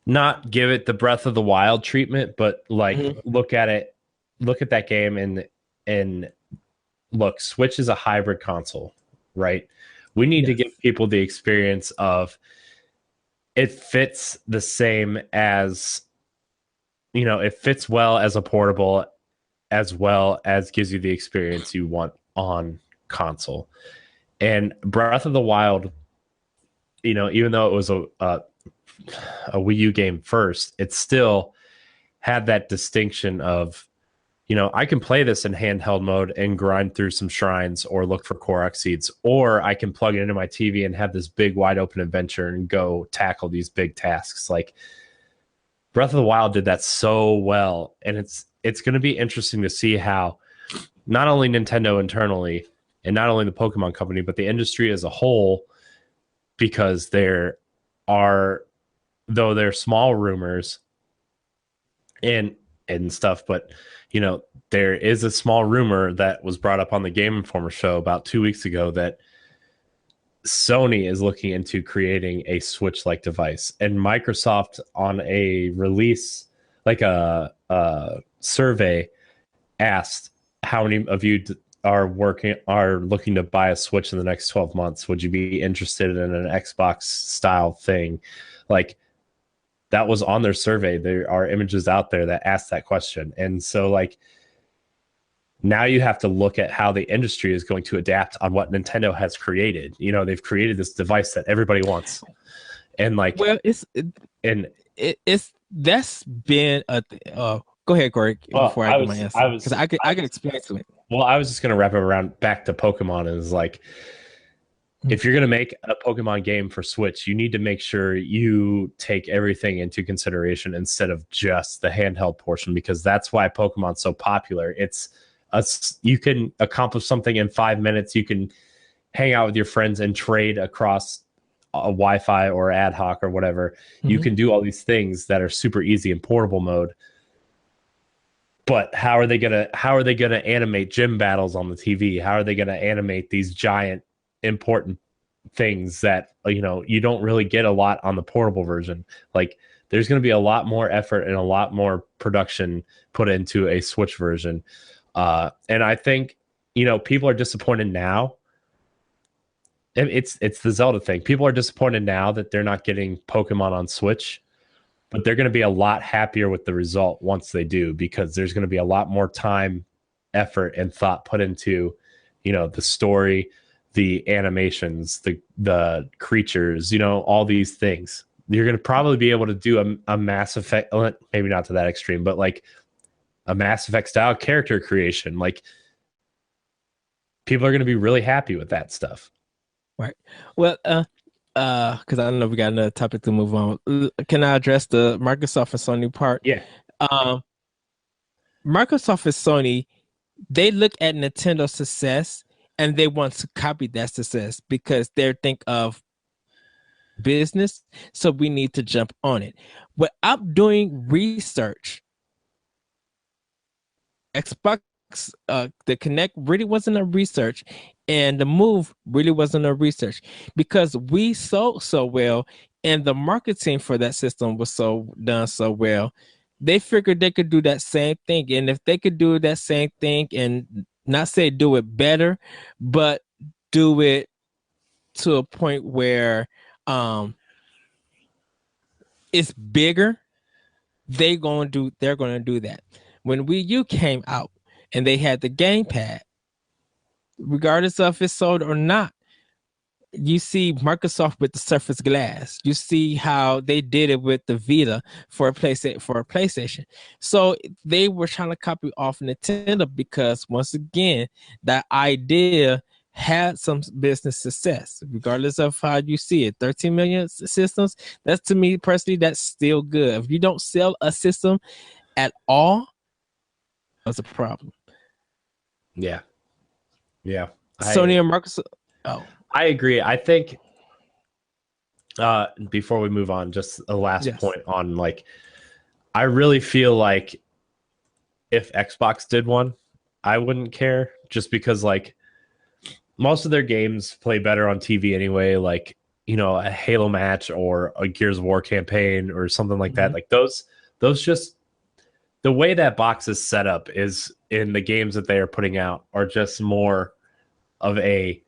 Speaker 1: not give it the Breath of the Wild treatment, but like look at that game, and look, Switch is a hybrid console, right? We need to
Speaker 2: Yes.
Speaker 1: give people the experience of, it fits the same as, it fits well as a portable, as well as gives you the experience you want on console. And Breath of the Wild, even though it was a Wii U game first, it still had that distinction of, I can play this in handheld mode and grind through some shrines or look for Korok seeds, or I can plug it into my TV and have this big wide open adventure and go tackle these big tasks. Like, Breath of the Wild did that so well, and it's going to be interesting to see how not only Nintendo internally and not only the Pokemon company, but the industry as a whole, because there are, though they're small rumors and stuff, but there is a small rumor that was brought up on the Game Informer show about 2 weeks ago that Sony is looking into creating a Switch-like device, and Microsoft, on a release, like a survey, asked how many of you are looking to buy a Switch in the next 12 months. Would you be interested in an Xbox style thing? Like, that was on their survey. There are images out there that ask that question. And so, like, Now you have to look at how the industry is going to adapt on what Nintendo has created. They've created this device that everybody wants, and like,
Speaker 2: Well,
Speaker 1: and
Speaker 2: it's that's been a go ahead, Corey,
Speaker 1: well,
Speaker 2: before I
Speaker 1: I
Speaker 2: give my
Speaker 1: was,
Speaker 2: answer
Speaker 1: I
Speaker 2: because
Speaker 1: was,
Speaker 2: I could explain to it.
Speaker 1: well, I was just gonna wrap it around back to Pokemon, and is like, if you're going to make a Pokemon game for Switch, you need to make sure you take everything into consideration instead of just the handheld portion, because that's why Pokemon's so popular. You can accomplish something in 5 minutes. You can hang out with your friends and trade across a Wi-Fi or ad hoc or whatever. You can do all these things that are super easy in portable mode. But how are they gonna animate gym battles on the TV? How are they gonna animate these giant important things that you don't really get a lot on the portable version? Like, there's going to be a lot more effort and a lot more production put into a Switch version, and I think people are disappointed now. It's the Zelda thing. People are disappointed now that they're not getting Pokemon on Switch, but they're going to be a lot happier with the result once they do, because there's going to be a lot more time, effort, and thought put into the story, the animations, the creatures, all these things. You're going to probably be able to do a Mass Effect, maybe not to that extreme, but like a Mass Effect style character creation. Like, people are going to be really happy with that stuff.
Speaker 2: Right. Well, because I know we got another topic to move on. Can I address the Microsoft and Sony part?
Speaker 1: Yeah.
Speaker 2: Microsoft and Sony, they look at Nintendo's success and they want to copy that success because they think of business, so we need to jump on it. Without doing research, Xbox, the Kinect really wasn't a research, and the Move really wasn't a research, because we sold so well and the marketing for that system was done so well. They figured they could do that same thing, and if they could do that same thing and not say do it better, but do it to a point where it's bigger, they're gonna do that. When Wii U came out and they had the gamepad, regardless of if it's sold or not, you see Microsoft with the Surface Glass. You see how they did it with the Vita for a PlayStation. So they were trying to copy off Nintendo because, once again, that idea had some business success, regardless of how you see it. 13 million systems, that's, to me personally, that's still good. If you don't sell a system at all, that's a problem.
Speaker 1: Yeah.
Speaker 2: Sony and Microsoft. Oh,
Speaker 1: I agree. I think before we move on, just a last point on, like, I really feel like if Xbox did one, I wouldn't care, just because, like, most of their games play better on TV anyway, like, a Halo match or a Gears of War campaign or something like that. Like, those just, the way that box is set up is, in the games that they are putting out, are just more of a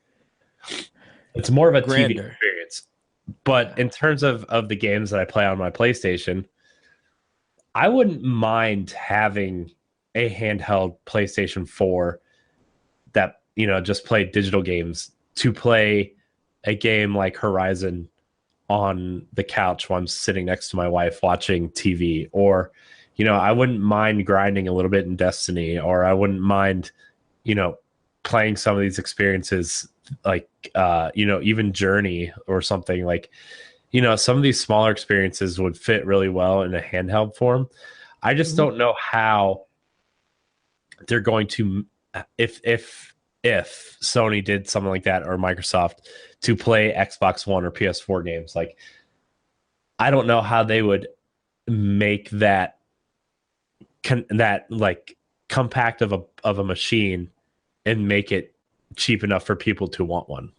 Speaker 1: grander TV experience. But in terms of the games that I play on my PlayStation, I wouldn't mind having a handheld PlayStation 4 that, just play digital games, to play a game like Horizon on the couch while I'm sitting next to my wife watching TV. Or, I wouldn't mind grinding a little bit in Destiny, or I wouldn't mind, playing some of these experiences, like, even Journey or something. Like, some of these smaller experiences would fit really well in a handheld form. I just don't know how they're going to, if Sony did something like that, or Microsoft, to play Xbox One or PS4 games. Like, I don't know how they would make that like compact of a machine and make it cheap enough for people to want one.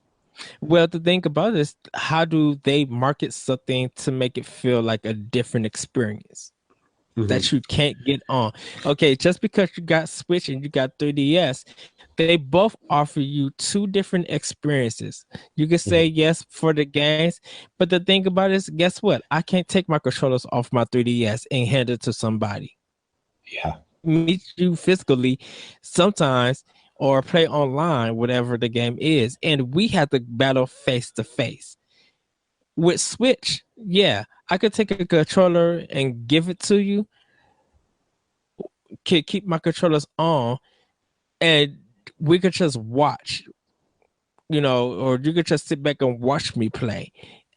Speaker 2: Well, the thing about it is, how do they market something to make it feel like a different experience that you can't get on? Okay, just because you got Switch and you got 3DS, they both offer you two different experiences. You can say yes for the games, but the thing about it is, guess what? I can't take my controllers off my 3DS and hand it to somebody.
Speaker 1: Yeah.
Speaker 2: meet you physically sometimes or play online, whatever the game is, and we have to battle face to face. With Switch, yeah, I could take a controller and give it to you, keep my controllers on, and we could just watch, or you could just sit back and watch me play.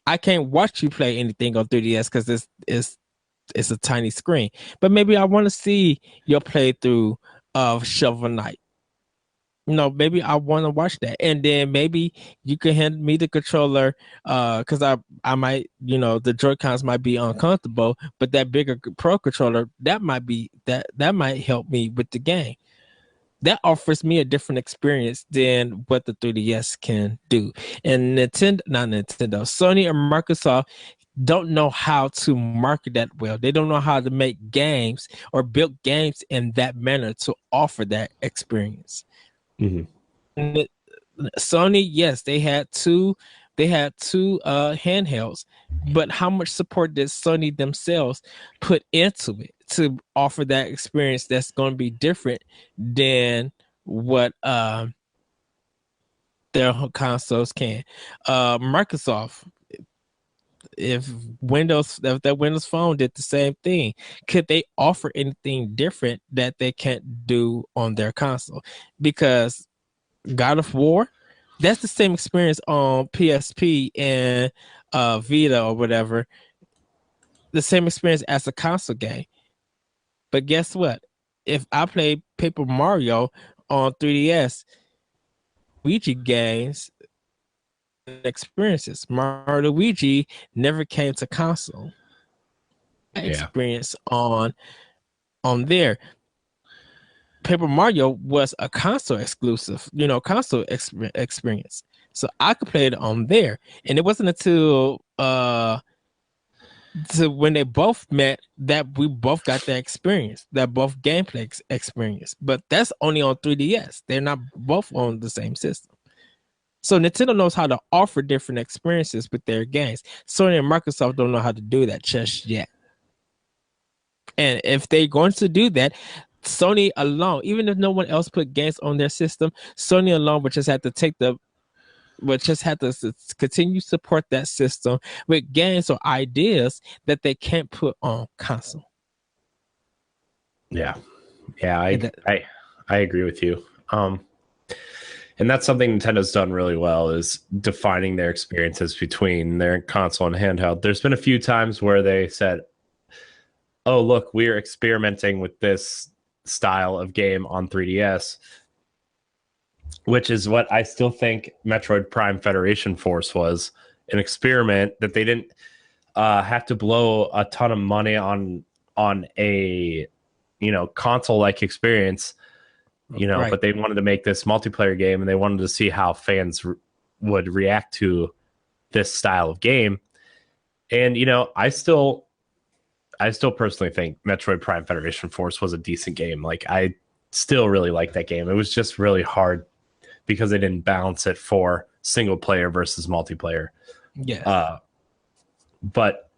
Speaker 2: I can't watch you play anything on 3DS because it's a tiny screen. But maybe I want to see your playthrough of Shovel Knight. Maybe I want to watch that, and then maybe you can hand me the controller, because I might, the Joy Cons might be uncomfortable, but that bigger Pro controller that might help me with the game. That offers me a different experience than what the 3DS can do. And not Nintendo, Sony and Microsoft don't know how to market that well. They don't know how to make games or build games in that manner to offer that experience. Mm-hmm. Sony, yes, they had two handhelds, but how much support did Sony themselves put into it to offer that experience that's going to be different than what their consoles can? Microsoft, if that Windows Phone did the same thing, could they offer anything different that they can't do on their console? Because God of War, that's the same experience on PSP and Vita or whatever. The same experience as a console game. But guess what? If I play Paper Mario on 3DS, Luigi games experiences. Mario Luigi never came to console. Experience on there. Paper Mario was a console exclusive, console experience. So I could play it on there. And it wasn't until when they both met that we both got that experience, that both gameplay experience. But that's only on 3DS. They're not both on the same system. So Nintendo knows how to offer different experiences with their games. Sony and Microsoft don't know how to do that just yet. And if they're going to do that, Sony alone, even if no one else put games on their system, Sony alone would just have to continue to support that system with games or ideas that they can't put on console.
Speaker 1: Yeah, I agree with you. And that's something Nintendo's done really well, is defining their experiences between their console and handheld. There's been a few times where they said, "Oh, look, we're experimenting with this style of game on 3DS," which is what I still think Metroid Prime Federation Force was, an experiment that they didn't have to blow a ton of money on a console-like experience, right. But they wanted to make this multiplayer game, and they wanted to see how fans would react to this style of game. And I still personally think Metroid Prime Federation Force was a decent game. Like, I still really like that game. It was just really hard because they didn't balance it for single player versus multiplayer.
Speaker 2: Yeah.
Speaker 1: But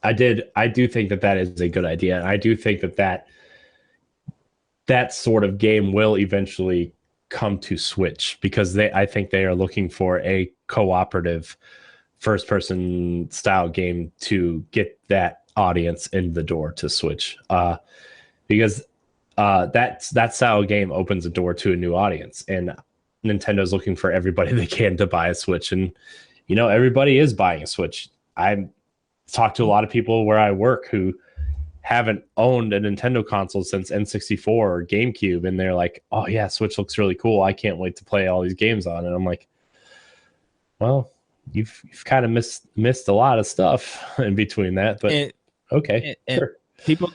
Speaker 1: I do think that is a good idea. And I do think that sort of game will eventually come to Switch, because I think they are looking for a cooperative first person style game to get that audience in the door to Switch, because that style of game opens a door to a new audience, and Nintendo's looking for everybody they can to buy a Switch. And everybody is buying a Switch. I talked to a lot of people where I work who haven't owned a Nintendo console since N64 or GameCube, and they're like, "Oh yeah, Switch looks really cool. I can't wait to play all these games on it." And I'm like, well, you've kind of missed a lot of stuff in between that, but okay, sure.
Speaker 2: People,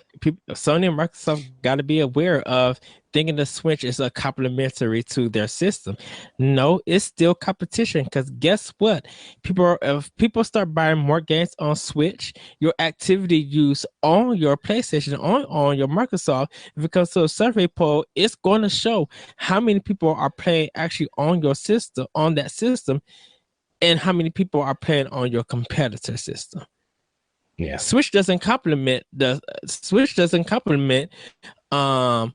Speaker 2: Sony and Microsoft got to be aware of thinking the Switch is a complementary to their system. No, it's still competition, because guess what? If people start buying more games on Switch, your activity use on your PlayStation, on your Microsoft, if it comes to a survey poll, it's going to show how many people are playing actually on your system, on that system, and how many people are playing on your competitor system.
Speaker 1: Yeah.
Speaker 2: Switch doesn't complement um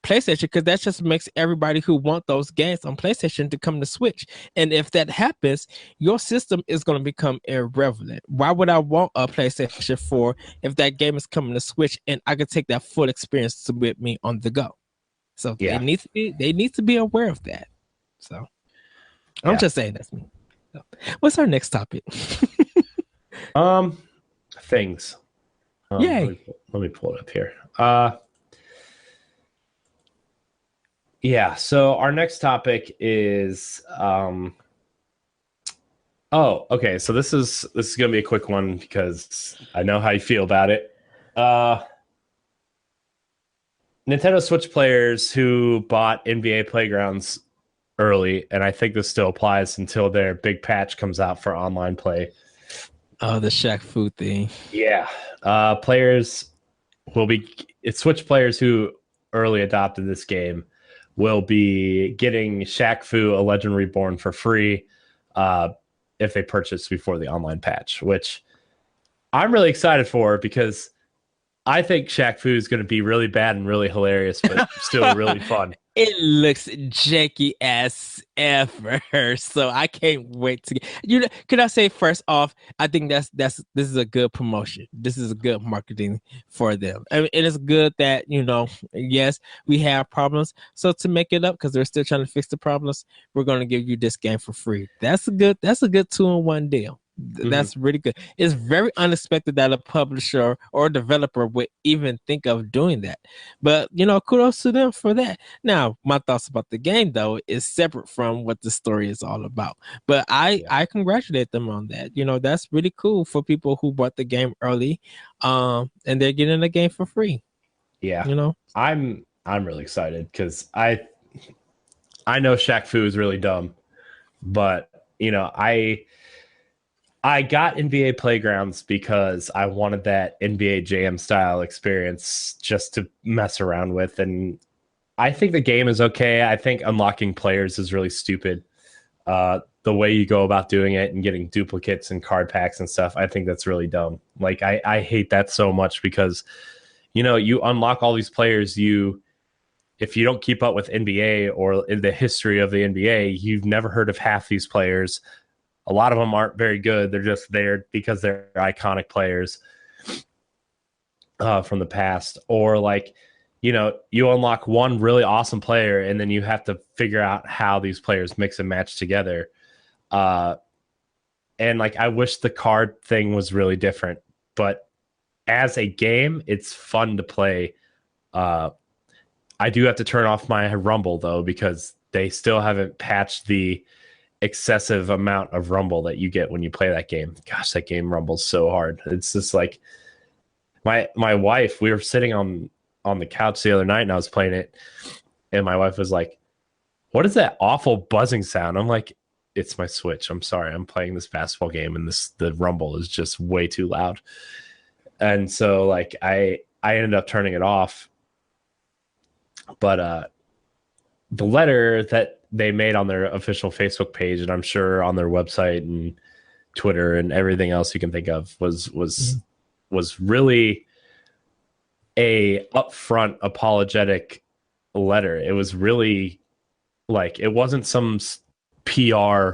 Speaker 2: PlayStation, because that just makes everybody who want those games on PlayStation to come to Switch. And if that happens, your system is going to become irrelevant. Why would I want a PlayStation 4 if that game is coming to Switch and I could take that full experience with me on the go? So
Speaker 1: Yeah.
Speaker 2: they need to be aware of that. So I'm
Speaker 1: Yeah.
Speaker 2: just saying that's me. So, what's our next topic?
Speaker 1: Um, things.
Speaker 2: Yay.
Speaker 1: Let me pull it up here. Yeah. So our next topic is Oh, okay. So this is gonna be a quick one because I know how you feel about it. Uh, Nintendo Switch players who bought NBA Playgrounds early, and I think this still applies until their big patch comes out for online play.
Speaker 2: Oh, the Shaq Fu thing.
Speaker 1: Yeah. Players will be Switch players who early adopted this game will be getting Shaq Fu, a Legend Reborn, for free uh, if they purchase before the online patch, which I'm really excited for because I think Shaq Fu is going to be really bad and really hilarious, but still really fun.
Speaker 2: It looks janky as ever, so I can't wait to get. Could I say first off? I think this is a good promotion. This is a good marketing for them. I mean, it is good that yes, we have problems. So to make it up, because they're still trying to fix the problems, we're going to give you this game for free. That's a good 2-in-1 deal. That's really good. It's very unexpected that a publisher or developer would even think of doing that. But kudos to them for that. Now, my thoughts about the game though is separate from what the story is all about. But I congratulate them on that. That's really cool for people who bought the game early, and they're getting the game for free.
Speaker 1: Yeah. I'm really excited because I know Shaq Fu is really dumb, but I got NBA Playgrounds because I wanted that NBA Jam style experience just to mess around with. And I think the game is okay. I think unlocking players is really stupid. The way you go about doing it and getting duplicates and card packs and stuff, I think that's really dumb. Like, I hate that so much because, you unlock all these players. If you don't keep up with NBA or in the history of the NBA, you've never heard of half these players. A lot of them aren't very good. They're just there because they're iconic players from the past. Or you unlock one really awesome player and then you have to figure out how these players mix and match together. And I wish the card thing was really different. But as a game, it's fun to play. I do have to turn off my Rumble, though, because they still haven't patched the excessive amount of rumble that you get when you play that game. Gosh, that game rumbles so hard. It's just like my wife, we were sitting on the couch the other night and I was playing it and my wife was like, "What is that awful buzzing sound?" I'm like, "It's my Switch. I'm sorry. I'm playing this basketball game and the rumble is just way too loud." And so I ended up turning it off. But the letter that they made on their official Facebook page, and I'm sure on their website and Twitter and everything else you can think of, was really a upfront apologetic letter. It was really it wasn't some PR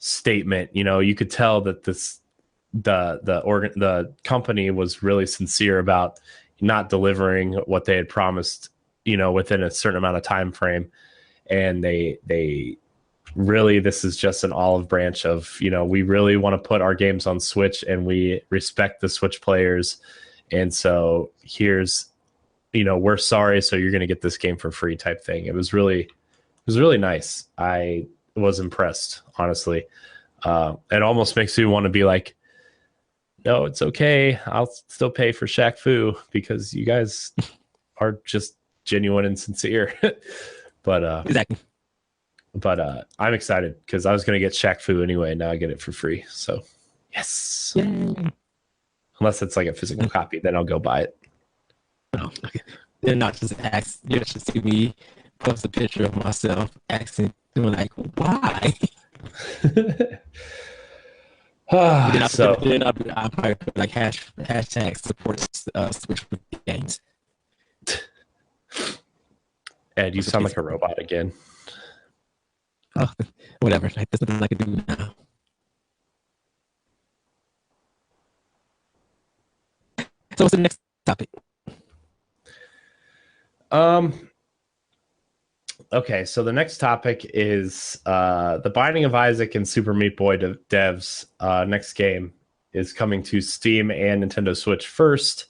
Speaker 1: statement. You could tell that the company was really sincere about not delivering what they had promised, within a certain amount of time frame. And they really, this is just an olive branch of, we really want to put our games on Switch and we respect the Switch players. And so here's, we're sorry. So you're going to get this game for free type thing. It was really nice. I was impressed, honestly. It almost makes me want to be like, no, it's okay. I'll still pay for Shaq Fu because you guys are just genuine and sincere.
Speaker 2: Exactly.
Speaker 1: But I'm excited because I was going to get Shaq Fu anyway. Now I get it for free. So, yes.
Speaker 2: Yay.
Speaker 1: Unless it's a physical copy, then I'll go buy it.
Speaker 2: No, okay. They're not just ask. You should see me post a picture of myself asking, doing why? But then
Speaker 1: So,
Speaker 2: I'll probably put like hashtag supports Switch games.
Speaker 1: Ed, you
Speaker 2: What's the
Speaker 1: sound
Speaker 2: case?
Speaker 1: like a robot again.
Speaker 2: Oh, whatever. Like, there's nothing I can do now. So what's the next topic?
Speaker 1: Um, okay, so the next topic is the Binding of Isaac and Super Meat Boy devs. Next game is coming to Steam and Nintendo Switch first,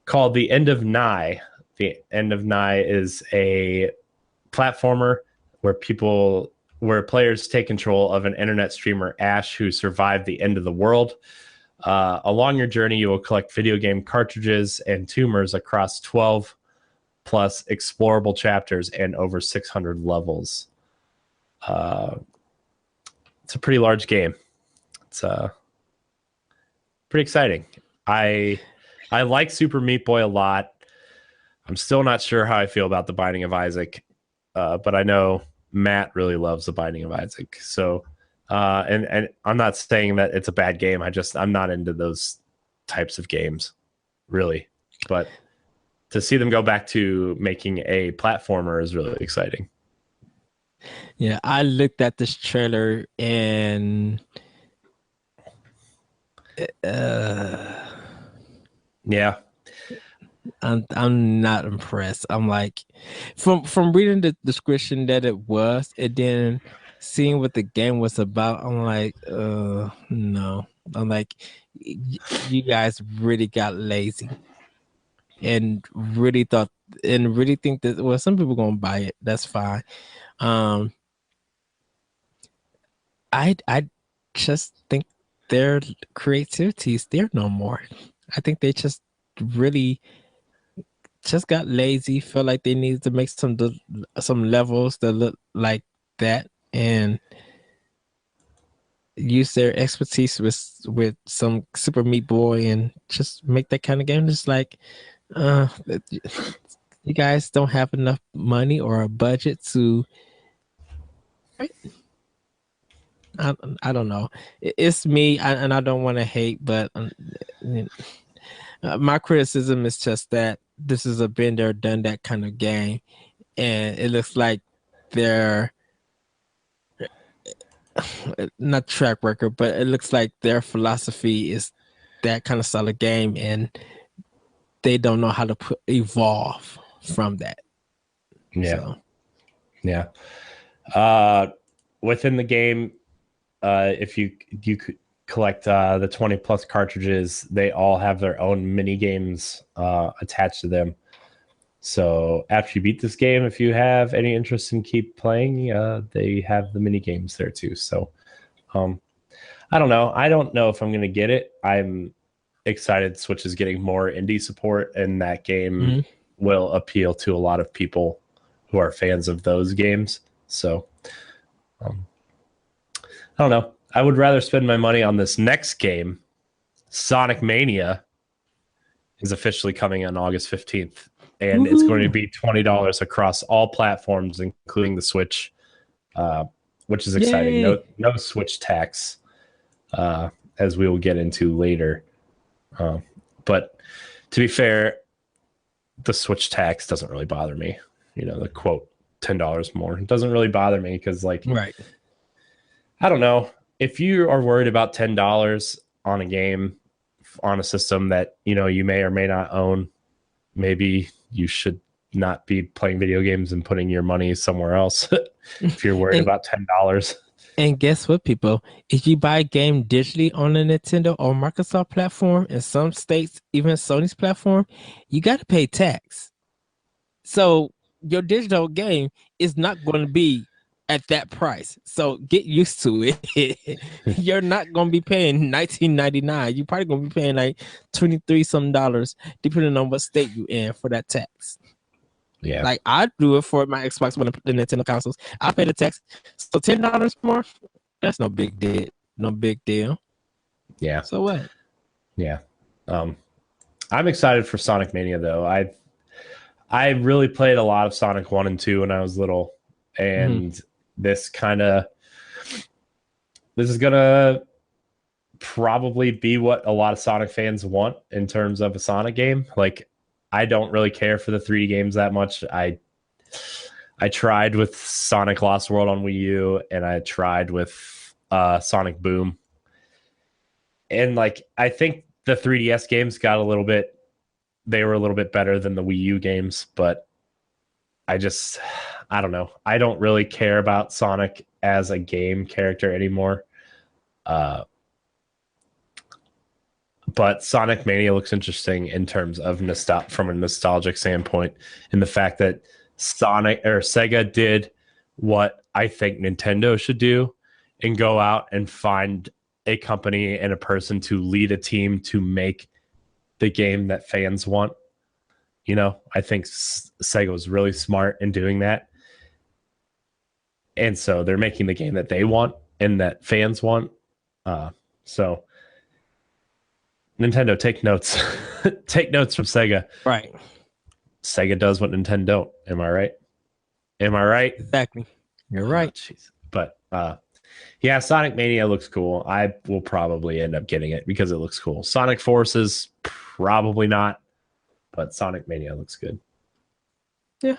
Speaker 1: called The End of Nye. The End of Nye is a platformer where players take control of an internet streamer, Ash, who survived the end of the world. Along your journey, you will collect video game cartridges and tumors across 12 plus explorable chapters and over 600 levels. It's a pretty large game. It's pretty exciting. I like Super Meat Boy a lot. I'm still not sure how I feel about the Binding of Isaac, but I know Matt really loves the Binding of Isaac. So, and I'm not saying that it's a bad game. I'm not into those types of games, really. But to see them go back to making a platformer is really exciting.
Speaker 2: Yeah, I looked at this trailer and uh,
Speaker 1: Yeah,
Speaker 2: I'm not impressed. I'm like, from reading the description that it was, and then seeing what the game was about, I'm like, no. I'm like, you guys really got lazy and really thought and really think that, well, some people gonna buy it. That's fine. Um, I just think their creativity is there no more. I think they just really just got lazy, felt like they needed to make some levels that look like that and use their expertise with some Super Meat Boy and just make that kind of game. Just like uh you guys don't have enough money or a budget to I, I don't know. It's me, and I don't want to hate, but my criticism is just that this is a been there, done that kind of game, and it looks like they're not track record, but it looks like their philosophy is that kind of solid game, and they don't know how to evolve from that.
Speaker 1: yeah,
Speaker 2: So,
Speaker 1: yeah. Uh, Within the game, if you could collect the 20 plus cartridges, they all have their own mini games attached to them. So after you beat this game, if you have any interest in keep playing, they have the mini games there too. So um, I don't know. I don't know if I'm going to get it. I'm excited Switch is getting more indie support, and that game
Speaker 2: mhm.
Speaker 1: will appeal to a lot of people who are fans of those games. So um, I don't know. I would rather spend my money on this next game. Sonic Mania is officially coming on August 15th, and it's going to
Speaker 2: Woohoo!
Speaker 1: be $20 across all platforms, including the Switch, uh, which is exciting.
Speaker 2: Yay!
Speaker 1: No Switch tax, as we will get into later. Uh, but to be fair, the Switch tax doesn't really bother me. You know, the quote $10 more. It doesn't really bother me because, like,
Speaker 2: Right.
Speaker 1: I don't know. If you are worried about $10 on a game on a system that you may or may not own, maybe you should not be playing video games and putting your money somewhere else if you're worried
Speaker 2: And
Speaker 1: about $10.
Speaker 2: And guess what, people? If you buy a game digitally on a Nintendo or Microsoft platform, in some states, even Sony's platform, you got to pay tax. So your digital game is not going to be at that price. So get used to it. You're not going to be paying 19.99. You're probably going to be paying like 23 some dollars, depending on what state you're in for that tax.
Speaker 1: Yeah,
Speaker 2: Like I do it for my Xbox One, the Nintendo consoles. I pay the tax. So $10 more, that's no big deal. No big deal.
Speaker 1: yeah,
Speaker 2: So what?
Speaker 1: yeah. Um, I'm excited for Sonic Mania though. I really played a lot of Sonic 1 and 2 when I was little,
Speaker 2: Mhm.
Speaker 1: and this kind of this is gonna probably be what a lot of Sonic fans want in terms of a Sonic game. Like, I don't really care for the 3D games that much. I tried with Sonic Lost World on Wii U, and I tried with Sonic Boom, and like I think the 3DS games got a little bit. They were a little bit better than the Wii U games, but I just I don't know. I don't really care about Sonic as a game character anymore. Uh, but Sonic Mania looks interesting in terms of from a nostalgic standpoint, and the fact that Sonic or Sega did what I think Nintendo should do and go out and find a company and a person to lead a team to make the game that fans want. You know, I think Sega was really smart in doing that. And so they're making the game that they want and that fans want. So Nintendo, take notes. Take notes from Sega.
Speaker 2: Right.
Speaker 1: Sega does what Nintendo don't. Am I right? Am I right?
Speaker 2: Exactly. You're right.
Speaker 1: Oh, but yeah, Sonic Mania looks cool. I will probably end up getting it because it looks cool. Sonic Forces, probably not, but Sonic Mania looks good.
Speaker 2: Yeah.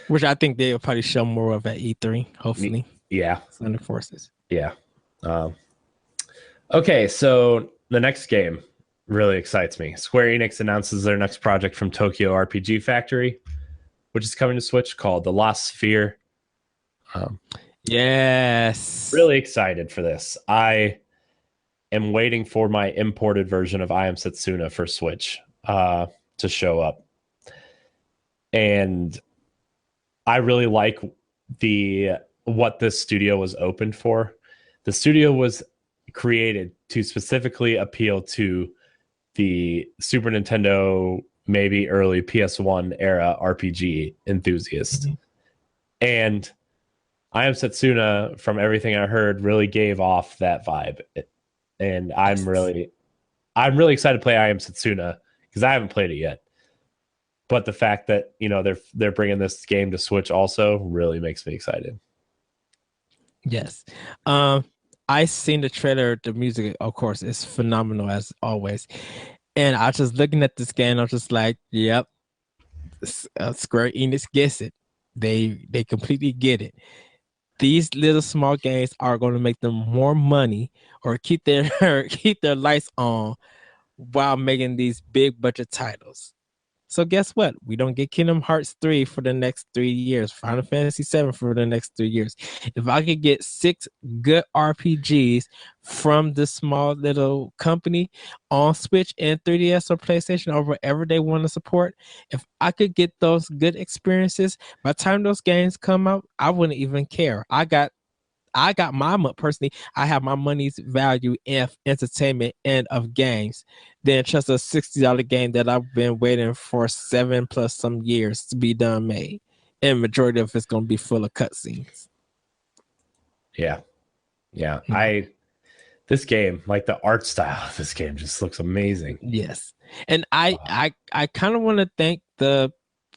Speaker 2: Which I think they'll probably show more of at E3, hopefully.
Speaker 1: Yeah.
Speaker 2: Sonic Forces.
Speaker 1: Yeah. Okay, so the next game really excites me. Square Enix announces their next project from Tokyo RPG Factory, which is coming to Switch, called The Lost Sphere.
Speaker 2: Yes.
Speaker 1: Really excited for this. I am waiting for my imported version of I Am Setsuna for Switch to show up. And I really like what this studio was opened for. The studio was created to specifically appeal to the Super Nintendo, maybe early PS1 era RPG enthusiast. Mm-hmm. And I Am Setsuna, from everything I heard, really gave off that vibe. And I'm really excited to play I Am Setsuna because I haven't played it yet. But the fact that, you know, they're bringing this game to Switch also really makes me excited.
Speaker 2: Yes. I seen the trailer. The music, of course, is phenomenal as always. And I was just looking at this game. I was just like, yep, Square Enix gets it. They completely get it. These little small games are going to make them more money or keep their lights on while making these big budget titles. So guess what? We don't get Kingdom Hearts 3 for the next 3 years, Final Fantasy 7 for the next 3 years. If I could get 6 good RPGs from this small little company on Switch and 3DS or PlayStation or wherever they want to support, if I could get those good experiences, by the time those games come out, I wouldn't even care. I got my personally, I have my money's value in entertainment and of games than just a $60 game that I've been waiting for 7+ some years to be done made. And majority of it's going to be full of cutscenes.
Speaker 1: Yeah. Mm-hmm. This game, like the art style of this game just looks amazing.
Speaker 2: Yes. And I kind of want to thank the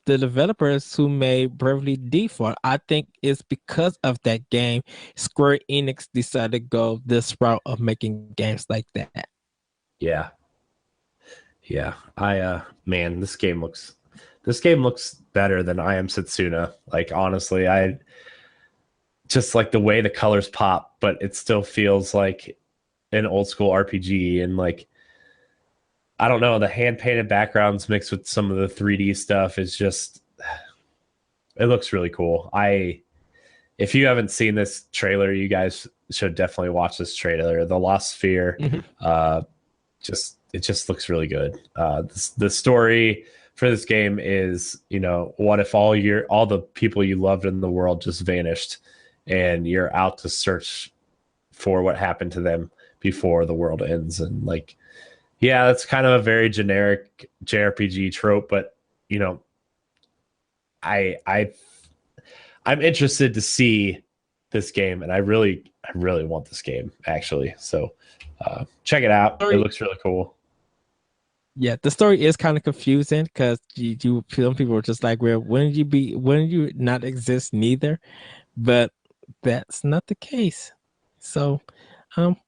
Speaker 2: developers who made Bravely Default. I think it's because of that game Square Enix decided to go this route of making games like that.
Speaker 1: Yeah. Man, this game looks better than I Am Setsuna. Like, honestly, I just like the way the colors pop, but it still feels like an old school RPG. And like, I don't know, the hand painted backgrounds mixed with some of the 3D stuff is just, it looks really cool. If you haven't seen this trailer, you guys should definitely watch this trailer. The Lost Sphere, it just looks really good. The story for this game is, you know, what if all the people you loved in the world just vanished, and you're out to search for what happened to them before the world ends. And like, yeah, that's kind of a very generic JRPG trope, but you know, I'm interested to see this game, and I really want this game actually. So check it out. It looks really cool.
Speaker 2: Yeah, the story is kind of confusing because some people are just like, well, wouldn't you not exist neither? But that's not the case. So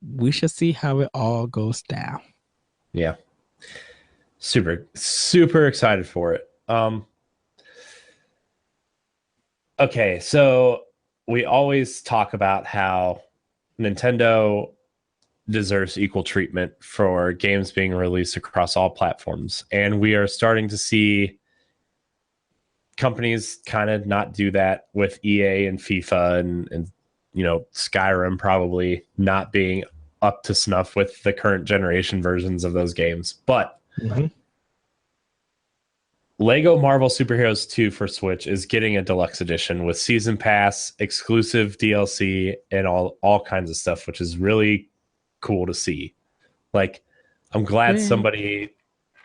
Speaker 2: we shall see how it all goes down.
Speaker 1: Yeah. Super, super excited for it. Okay, so we always talk about how Nintendo deserves equal treatment for games being released across all platforms. And we are starting to see companies kind of not do that with EA and FIFA and Skyrim probably not being up to snuff with the current generation versions of those games. But Lego Marvel Superheroes 2 for Switch is getting a deluxe edition with season pass, exclusive DLC, and all kinds of stuff, which is really cool to see. Like, I'm glad somebody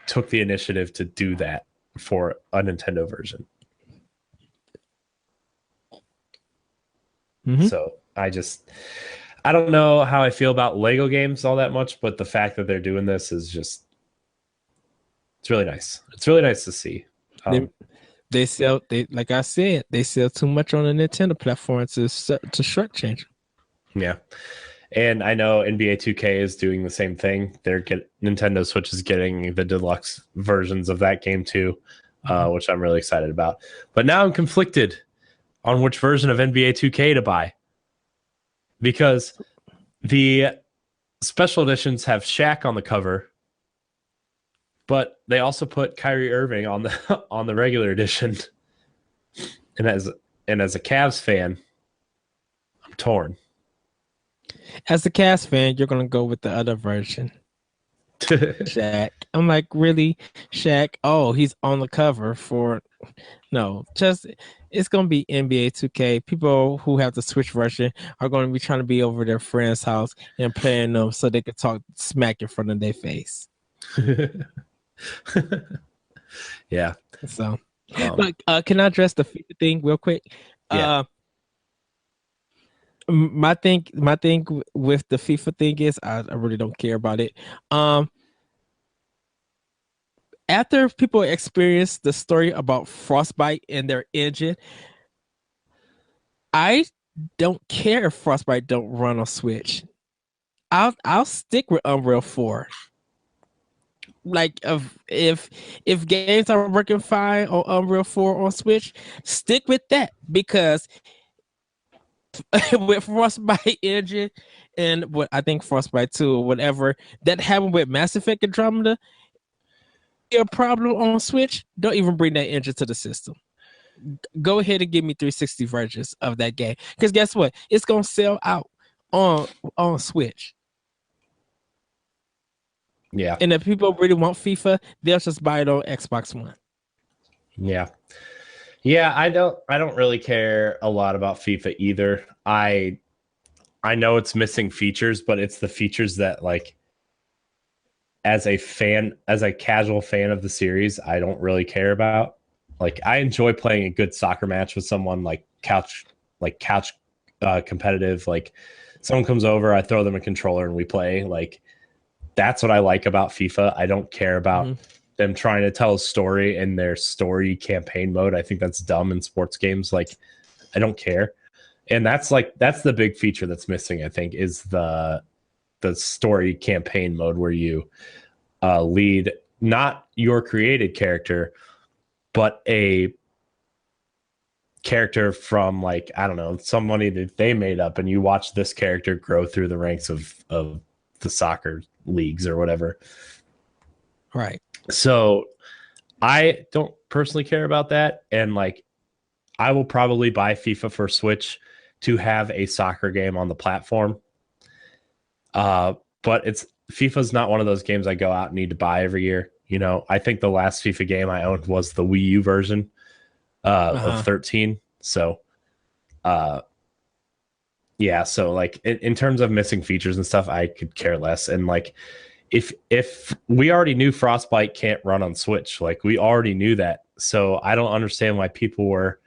Speaker 1: took the initiative to do that for a Nintendo version. So I don't know how I feel about Lego games all that much, but the fact that they're doing this is just, it's really nice. It's really nice to see.
Speaker 2: They sell, like I said, they sell too much on the Nintendo platform to shortchange.
Speaker 1: Yeah. And I know NBA 2K is doing the same thing. Nintendo Switch is getting the deluxe versions of that game too, which I'm really excited about. But now I'm conflicted on which version of NBA 2K to buy, because the special editions have Shaq on the cover, but they also put Kyrie Irving on the regular edition. And as a Cavs fan, I'm torn.
Speaker 2: As a Cavs fan, you're gonna go with the other version. Shaq. I'm like, really, Shaq? Oh, he's on the cover for it's gonna be NBA 2K. People who have the Switch version are gonna be trying to be over their friend's house and playing them so they can talk smack in front of their face.
Speaker 1: Yeah.
Speaker 2: So, can I address the FIFA thing real quick?
Speaker 1: Yeah.
Speaker 2: My thing with the FIFA thing is I really don't care about it. After people experience the story about Frostbite and their engine, I don't care if Frostbite don't run on Switch. I'll stick with Unreal 4. Like if games are working fine on Unreal 4 on Switch, stick with that, because with Frostbite engine and what I think Frostbite 2 or whatever that happened with Mass Effect Andromeda, a problem on Switch, don't even bring that engine to the system. Go ahead and give me 360 versions of that game, because guess what? It's gonna sell out on Switch.
Speaker 1: Yeah.
Speaker 2: And if people really want FIFA, they'll just buy it on Xbox One.
Speaker 1: Yeah. Yeah, I don't really care a lot about FIFA either. I know it's missing features, but it's the features that, like, as a casual fan of the series, I don't really care about. Like, I enjoy playing a good soccer match with someone, like couch competitive. Like, someone comes over, I throw them a controller and we play. Like, that's what I like about FIFA. I don't care about them trying to tell a story in their story campaign mode. I think that's dumb in sports games. Like, I don't care. And that's the big feature that's missing, I think, is the story campaign mode, where you lead not your created character, but a character from, like, I don't know, somebody that they made up, and you watch this character grow through the ranks of the soccer leagues or whatever.
Speaker 2: Right.
Speaker 1: So I don't personally care about that. And, like, I will probably buy FIFA for Switch to have a soccer game on the platform. But FIFA's not one of those games I go out and need to buy every year. You know, I think the last FIFA game I owned was the Wii U version of 13. So, yeah. So, like, in terms of missing features and stuff, I could care less. And, like, if we already knew Frostbite can't run on Switch, like, we already knew that. So I don't understand why people were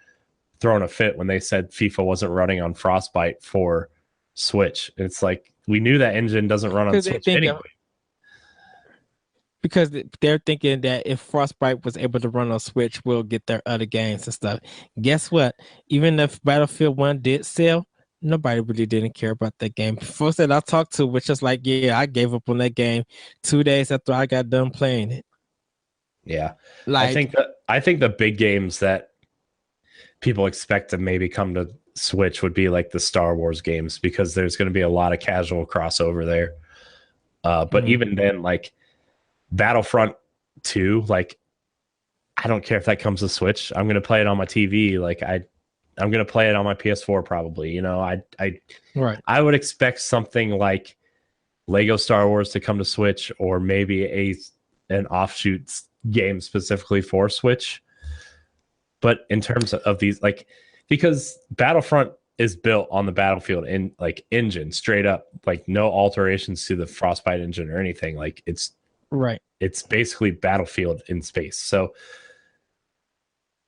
Speaker 1: throwing a fit when they said FIFA wasn't running on Frostbite for Switch. It's like, we knew that engine doesn't run on Switch anyway.
Speaker 2: Because they're thinking that if Frostbite was able to run on Switch, we'll get their other games and stuff. Guess what? Even if Battlefield 1 did sell, nobody really didn't care about that game. Folks that I talked to was just like, yeah, I gave up on that game 2 days after I got done playing it.
Speaker 1: Yeah.
Speaker 2: Like,
Speaker 1: I think the big games that people expect to maybe come to Switch would be like the Star Wars games because there's going to be a lot of casual crossover there. But even then, like Battlefront 2, like I don't care if that comes to Switch. I'm going to play it on my TV. I'm going to play it on my PS4 probably. You know,
Speaker 2: right.
Speaker 1: I would expect something like Lego Star Wars to come to Switch, or maybe an offshoot game specifically for Switch. But in terms of these, like, because Battlefront is built on the Battlefield in like engine straight up, like no alterations to the Frostbite engine or anything. Like
Speaker 2: Right.
Speaker 1: it's basically Battlefield in space. So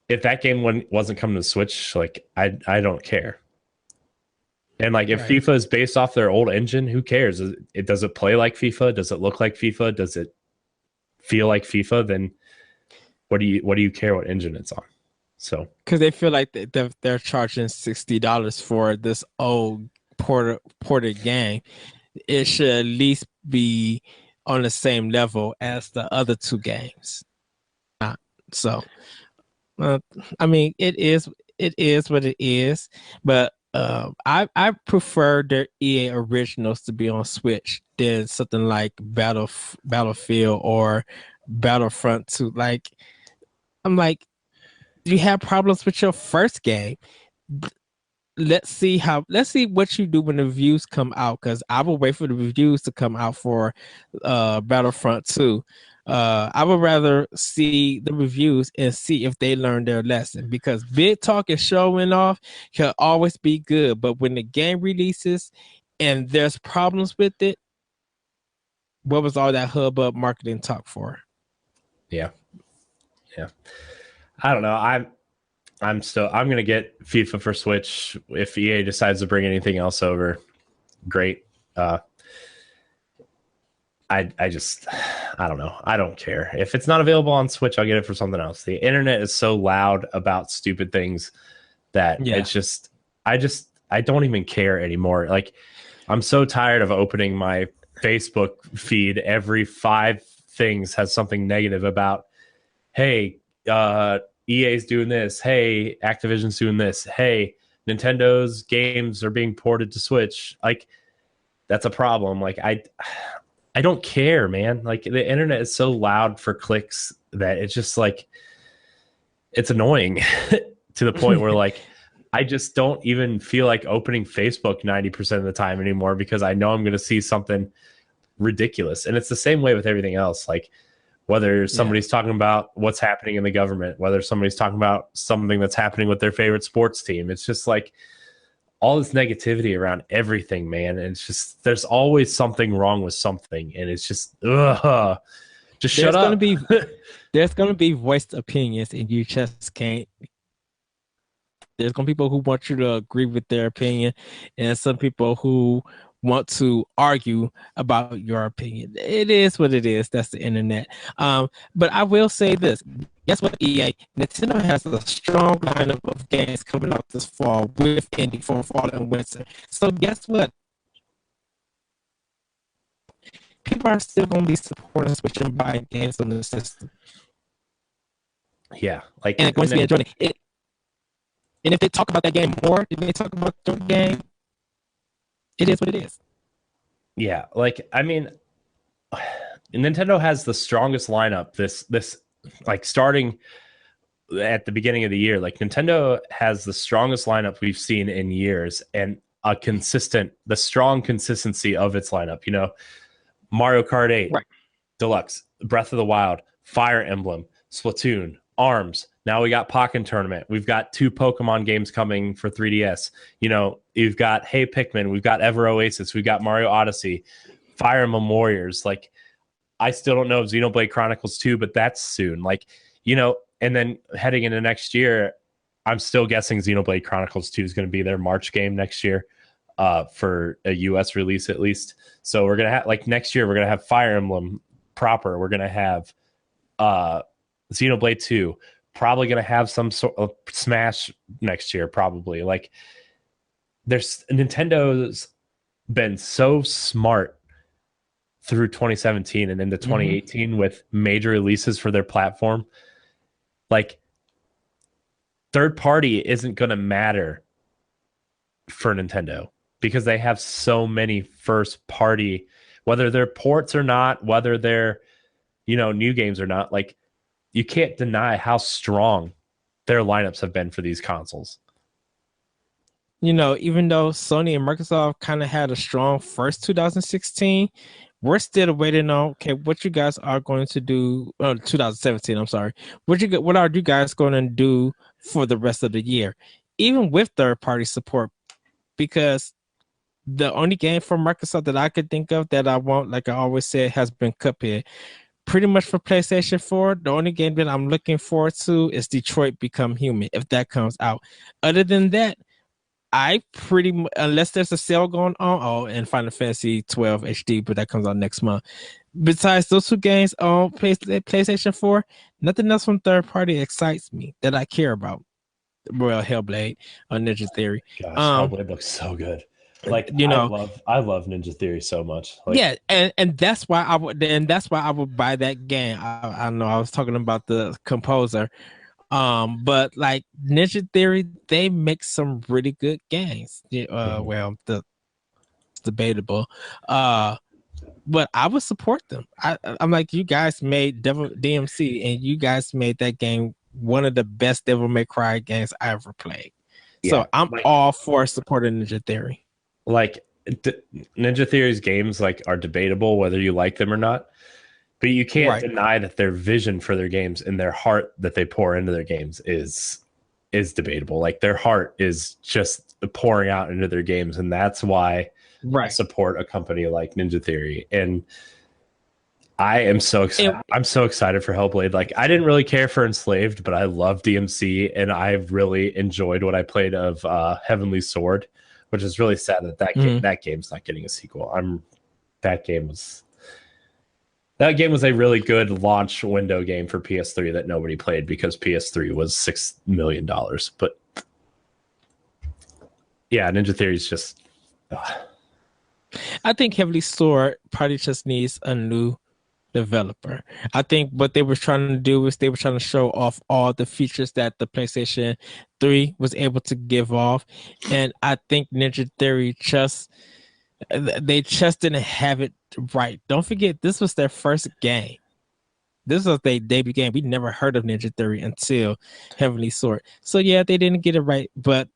Speaker 1: if that game wasn't coming to Switch, like I don't care. And like if
Speaker 2: Right.
Speaker 1: FIFA is based off their old engine, who cares? Does it play like FIFA? Does it look like FIFA? Does it feel like FIFA? Then what do you care what engine it's on? So
Speaker 2: Because they feel like they're charging $60 for this old ported game. It should at least be on the same level as the other two games. So, uh, I mean, it is what it is. But I prefer their EA originals to be on Switch than something like Battlefield or Battlefront 2. Like, I'm like, you have problems with your first game. Let's see what you do when the reviews come out, because I will wait for the reviews to come out for Battlefront 2. I would rather see the reviews and see if they learned their lesson, because big talk and showing off can always be good, but when the game releases and there's problems with it, what was all that hubbub marketing talk for?
Speaker 1: yeah, yeah. I don't know. I'm gonna get FIFA for Switch if EA decides to bring anything else over. Great. I just I don't know. I don't care. If it's not available on Switch, I'll get it for something else. The internet is so loud about stupid things that
Speaker 2: Yeah.
Speaker 1: I don't even care anymore. Like I'm so tired of opening my Facebook feed. Every 5 things has something negative about, hey, EA's doing this. Hey, Activision's doing this. Hey, Nintendo's games are being ported to Switch. Like that's a problem. Like I don't care, man. Like the internet is so loud for clicks that it's just like it's annoying to the point where like I just don't even feel like opening Facebook 90% of the time anymore because I know I'm going to see something ridiculous. And it's the same way with everything else. Like whether somebody's talking about what's happening in the government, whether somebody's talking about something that's happening with their favorite sports team, it's just like all this negativity around everything, man. And it's just there's always something wrong with something, and it's just just shut
Speaker 2: There's gonna
Speaker 1: up.
Speaker 2: be there's gonna be voiced opinions, and you just can't. There's gonna be people who want you to agree with their opinion, and some people who want to argue about your opinion. It is what it is. That's the internet. But I will say this. Guess what, EA? Nintendo has a strong lineup of games coming out this fall with indie for fall and winter. So guess what? People are still going to be supporting Switch and buying games on the system,
Speaker 1: Yeah, like
Speaker 2: and going to be enjoying it. And if they talk about that game more, if they talk about the game, it is what it is.
Speaker 1: yeah, like I mean, Nintendo has the strongest lineup. This like starting at the beginning of the year, like Nintendo has the strongest lineup we've seen in years, and the strong consistency of its lineup. You know, Mario Kart 8,
Speaker 2: Right.
Speaker 1: Deluxe, Breath of the Wild, Fire Emblem, Splatoon, ARMS. Now we got Pokken Tournament. We've got 2 Pokemon games coming for 3DS. You know, you've got Hey Pikmin. We've got Ever Oasis. We've got Mario Odyssey, Fire Emblem Warriors. Like, I still don't know Xenoblade Chronicles 2, but that's soon. Like, you know, and then heading into next year, I'm still guessing Xenoblade Chronicles 2 is going to be their March game next year for a US release at least. So we're going to have, like, next year, we're going to have Fire Emblem proper. We're going to have Xenoblade 2, probably going to have some sort of Smash next year, probably. Like, there's Nintendo's been so smart through 2017 and into
Speaker 2: Hmm.
Speaker 1: 2018 with major releases for their platform. Like third party isn't going to matter for Nintendo because they have so many first party, whether they're ports or not, whether they're, new games or not. Like you can't deny how strong their lineups have been for these consoles.
Speaker 2: Even though Sony and Microsoft kind of had a strong first 2016, we're still waiting on okay, what you guys are going to do. 2017, I'm sorry. What are you guys going to do for the rest of the year, even with third party support? Because the only game from Microsoft that I could think of that I want, like I always said, has been Cuphead. Pretty much for PlayStation 4, the only game that I'm looking forward to is Detroit Become Human, if that comes out. Other than that, I pretty much, unless there's a sale going on, and Final Fantasy 12 HD, but that comes out next month. Besides those two games on PlayStation 4, nothing else from third party excites me that I care about. Royal Hellblade or Ninja Theory.
Speaker 1: Gosh,
Speaker 2: Um,
Speaker 1: Hellblade looks so good. Like
Speaker 2: you know,
Speaker 1: I love Ninja Theory so much. Like
Speaker 2: yeah, and that's why I would buy that game. I know I was talking about the composer. But like Ninja Theory, they make some really good games. Yeah,
Speaker 1: mhm.
Speaker 2: well, it's debatable. Uh, but I would support them. I'm like, you guys made Devil DMC, and you guys made that game one of the best Devil May Cry games I ever played. So
Speaker 1: Yeah,
Speaker 2: I'm all for supporting Ninja Theory.
Speaker 1: like D- Ninja Theory's games like are debatable whether you like them or not, but you can't
Speaker 2: Right,
Speaker 1: deny that their vision for their games and their heart that they pour into their games is debatable. Like their heart is just pouring out into their games, and that's why I
Speaker 2: right.
Speaker 1: support a company like Ninja Theory. And I am so excited.
Speaker 2: And
Speaker 1: I'm so excited for Hellblade. Like I didn't really care for Enslaved, but I love DMC, and I've really enjoyed what I played of Heavenly Sword, which is really sad that
Speaker 2: mhm.
Speaker 1: that game's not getting a sequel. That game was that game was a really good launch window game for PS3 that nobody played because PS3 was $6 million. But yeah, Ninja Theory is just
Speaker 2: I think Heavily Sword probably just needs a new developer. I think what they were trying to do is they were trying to show off all the features that the PlayStation 3 was able to give off. And I think Ninja Theory just didn't have it right. Don't forget, this was their first game. This was their debut game. We never heard of Ninja Theory until Heavenly Sword. So yeah, they didn't get it right. But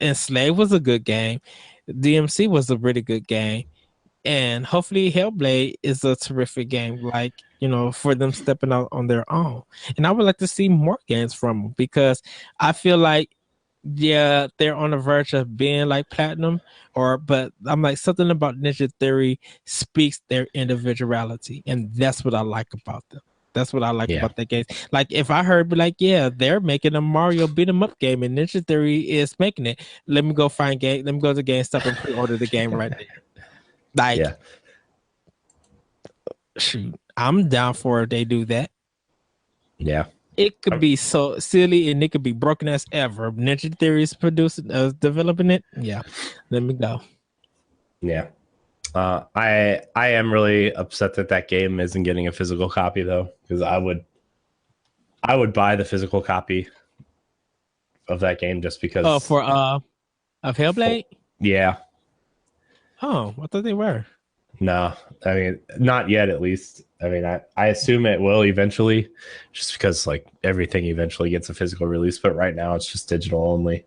Speaker 2: Enslaved was a good game. DMC was a really good game, and hopefully Hellblade is a terrific game, like, for them stepping out on their own. And I would like to see more games from them because I feel like, yeah, they're on the verge of being like platinum, but I'm like, something about Ninja Theory speaks their individuality, and that's what I like about them. That's what I like
Speaker 1: yeah,
Speaker 2: about that game. Like, if I heard, like, yeah, they're making a Mario beat 'em up game and Ninja Theory is making it, let me go find game. Let me go to GameStop and pre-order the game right there. Like,
Speaker 1: yeah,
Speaker 2: shoot, I'm down for if they do that.
Speaker 1: yeah.
Speaker 2: It could be so silly and it could be broken as ever. Ninja Theory is producing, developing it. Yeah, let me go.
Speaker 1: Yeah. I am really upset that that game isn't getting a physical copy though, because I would buy the physical copy of that game just
Speaker 2: Oh,
Speaker 1: because.
Speaker 2: for of Hellblade.
Speaker 1: Yeah,
Speaker 2: Oh, I thought they were.
Speaker 1: no, I mean not yet at least. I mean I assume it will eventually, just because like everything eventually gets a physical release, but right now it's just digital only.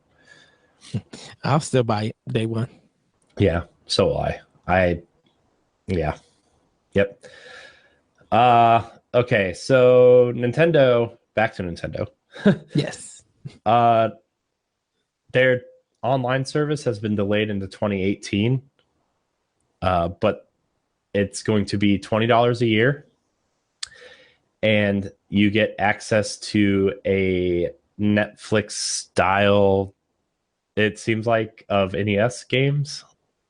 Speaker 2: I'll still buy it day one.
Speaker 1: Yeah, so will I. Yeah, yep. Okay, so Nintendo, back to Nintendo.
Speaker 2: Yes.
Speaker 1: uh their online service has been delayed into 2018, but it's going to be $20 a year, and you get access to a Netflix style, it seems like, of NES games.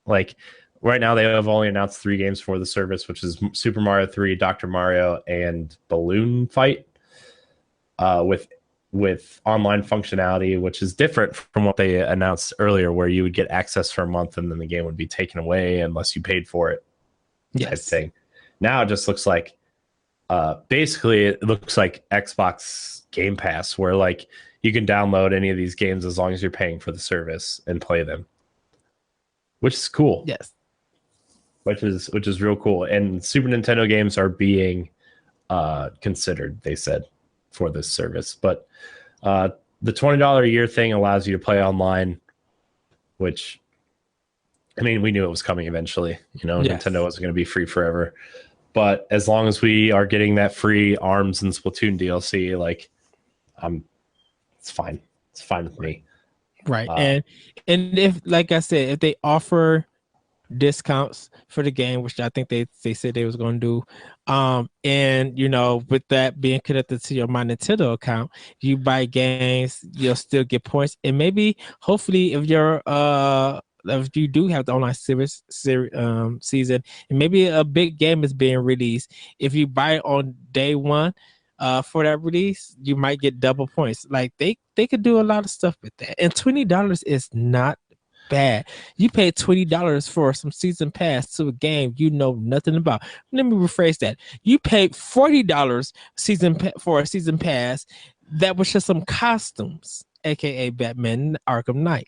Speaker 1: Like right now, they have only announced 3 games for the service, which is Super Mario 3, Dr. Mario, and Balloon Fight. With with online functionality, which is different from what they announced earlier, where you would get access for a month and then the game would be taken away unless you paid for it, type
Speaker 2: Yes.
Speaker 1: thing. Now it just looks like, basically, it looks like Xbox Game Pass, where like you can download any of these games as long as you're paying for the service and play them, which is cool.
Speaker 2: Yes.
Speaker 1: Which is real cool. And Super Nintendo games are being considered, they said, for this service. But the $20 a year thing allows you to play online, which, I mean, we knew it was coming eventually.
Speaker 2: Yes.
Speaker 1: Nintendo wasn't going to be free forever. But as long as we are getting that free ARMS and Splatoon DLC, like, it's fine. It's fine with me.
Speaker 2: Right. And if, like I said, if they offer discounts for the game, which I think they said they was going to do, and with that being connected to your My Nintendo account, you buy games, you'll still get points, and maybe hopefully if you do have the online season, and maybe a big game is being released, if you buy it on day one for that release, you might get double points. Like they could do a lot of stuff with that, and $20 is not bad. You paid $20 for some season pass to a game you know nothing about. Let me rephrase that. You paid $40 for a season pass that was just some costumes, aka Batman Arkham Knight.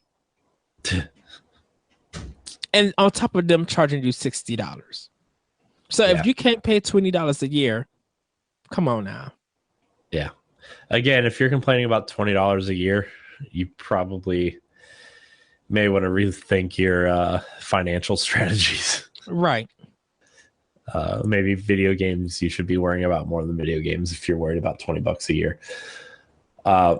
Speaker 2: And on top of them charging you $60. So if you can't pay $20 a year, come on now.
Speaker 1: Yeah. Again, if you're complaining about $20 a year, you probably may want to rethink your financial strategies.
Speaker 2: Right.
Speaker 1: Maybe video games you should be worrying about more than video games if you're worried about $20 a year. I'm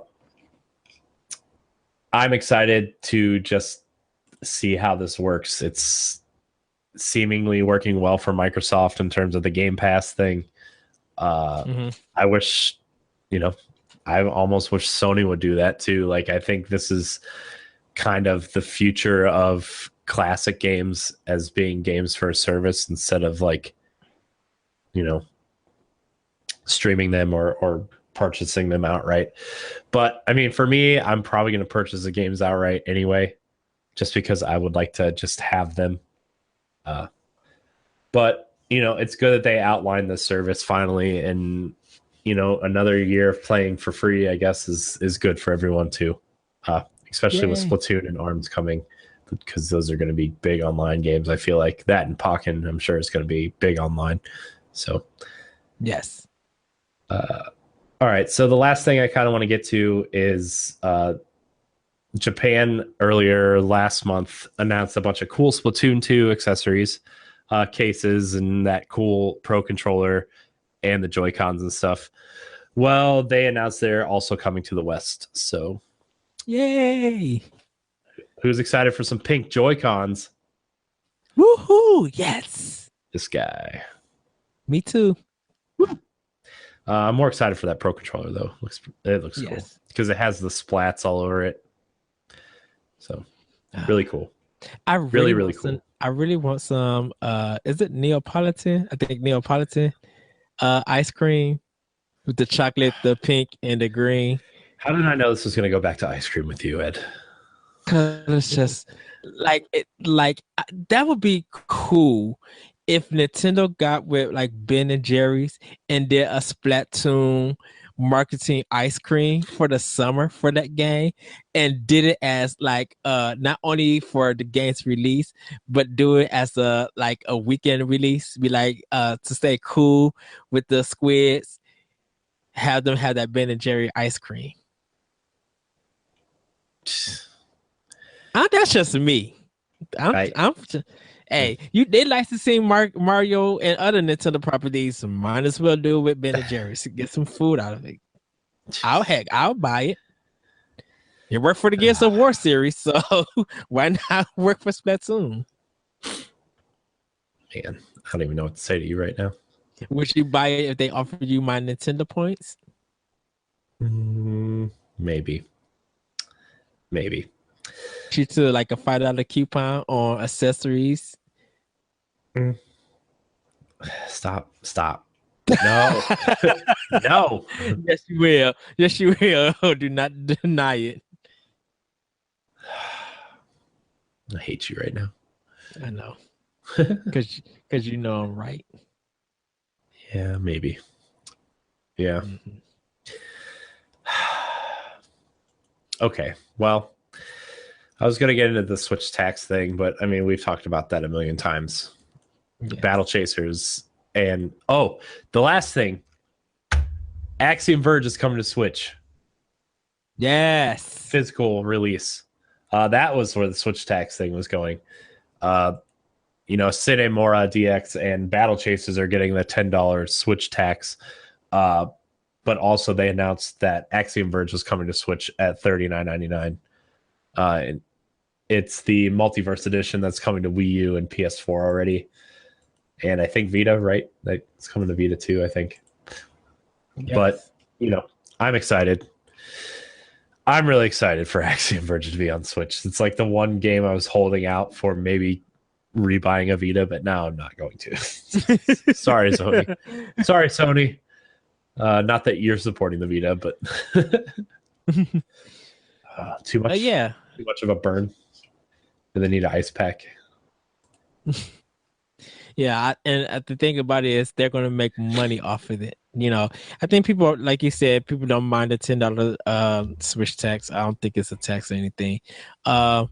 Speaker 1: excited to just see how this works. It's seemingly working well for Microsoft in terms of the Game Pass thing. I wish, I almost wish Sony would do that too. Like, I think this is kind of the future of classic games as being games for a service instead of like, streaming them or purchasing them outright. But I mean, for me, I'm probably going to purchase the games outright anyway, just because I would like to just have them. But it's good that they outlined the service finally, and another year of playing for free, I guess, is good for everyone too. Especially with Splatoon and ARMS coming, because those are going to be big online games. I feel like that and Pokken, I'm sure, is going to be big online. So,
Speaker 2: yes.
Speaker 1: All right. So the last thing I kind of want to get to is Japan earlier last month announced a bunch of cool Splatoon 2 accessories, cases, and that cool Pro controller and the Joy-Cons and stuff. Well, they announced they're also coming to the West. So,
Speaker 2: yay!
Speaker 1: Who's excited for some pink Joy-Cons?
Speaker 2: Woohoo! Yes.
Speaker 1: This guy.
Speaker 2: Me too.
Speaker 1: I'm more excited for that Pro controller though. It looks cool because it has the splats all over it. So really cool.
Speaker 2: I
Speaker 1: really cool.
Speaker 2: I really want some. Is it Neapolitan? I think Neapolitan ice cream with the chocolate, the pink, and the green.
Speaker 1: How did I know this was going to go back to ice cream with you, Ed?
Speaker 2: Because it's just that would be cool if Nintendo got with like Ben and Jerry's and did a Splatoon marketing ice cream for the summer for that game, and did it as like not only for the game's release, but do it as a weekend release. Be like to stay cool with the squids, have them have that Ben and Jerry ice cream. That's just me. Hey, they licensing Mario and other Nintendo properties. So might as well do it with Ben and Jerry's to get some food out of it. I'll buy it. It worked for the Gears of War series, so why not work for Splatoon?
Speaker 1: Man, I don't even know what to say to you right now.
Speaker 2: Would you buy it if they offered you my Nintendo points?
Speaker 1: Maybe.
Speaker 2: You to like a $5 coupon on accessories.
Speaker 1: Stop. No, no.
Speaker 2: Yes, you will. Yes, you will. Do not deny it.
Speaker 1: I hate you right now.
Speaker 2: I know, because you know I'm right.
Speaker 1: Yeah, maybe. Yeah.
Speaker 2: Mhm.
Speaker 1: Okay. Well, I was going to get into the Switch tax thing, but I mean, we've talked about that a million times.
Speaker 2: Yes.
Speaker 1: Battle Chasers. And the last thing, Axiom Verge is coming to Switch.
Speaker 2: Yes.
Speaker 1: Physical release. That was where the Switch tax thing was going. Sine Mora DX and Battle Chasers are getting the $10 Switch tax. But also they announced that Axiom Verge was coming to Switch at $39.99. And it's the Multiverse Edition that's coming to Wii U and PS4 already. And I think Vita, right? It's coming to Vita too, I think.
Speaker 2: Yes.
Speaker 1: But, I'm excited. I'm really excited for Axiom Verge to be on Switch. It's like the one game I was holding out for maybe rebuying a Vita, but now I'm not going to. Sorry, Sony. Sorry, Sony. Not that you're supporting the Vita, but too much. Too much of a burn. Do they need an ice pack?
Speaker 2: Yeah, and the thing about it is they're going to make money off of it. I think people, like you said, people don't mind the $10 Switch tax. I don't think it's a tax or anything. But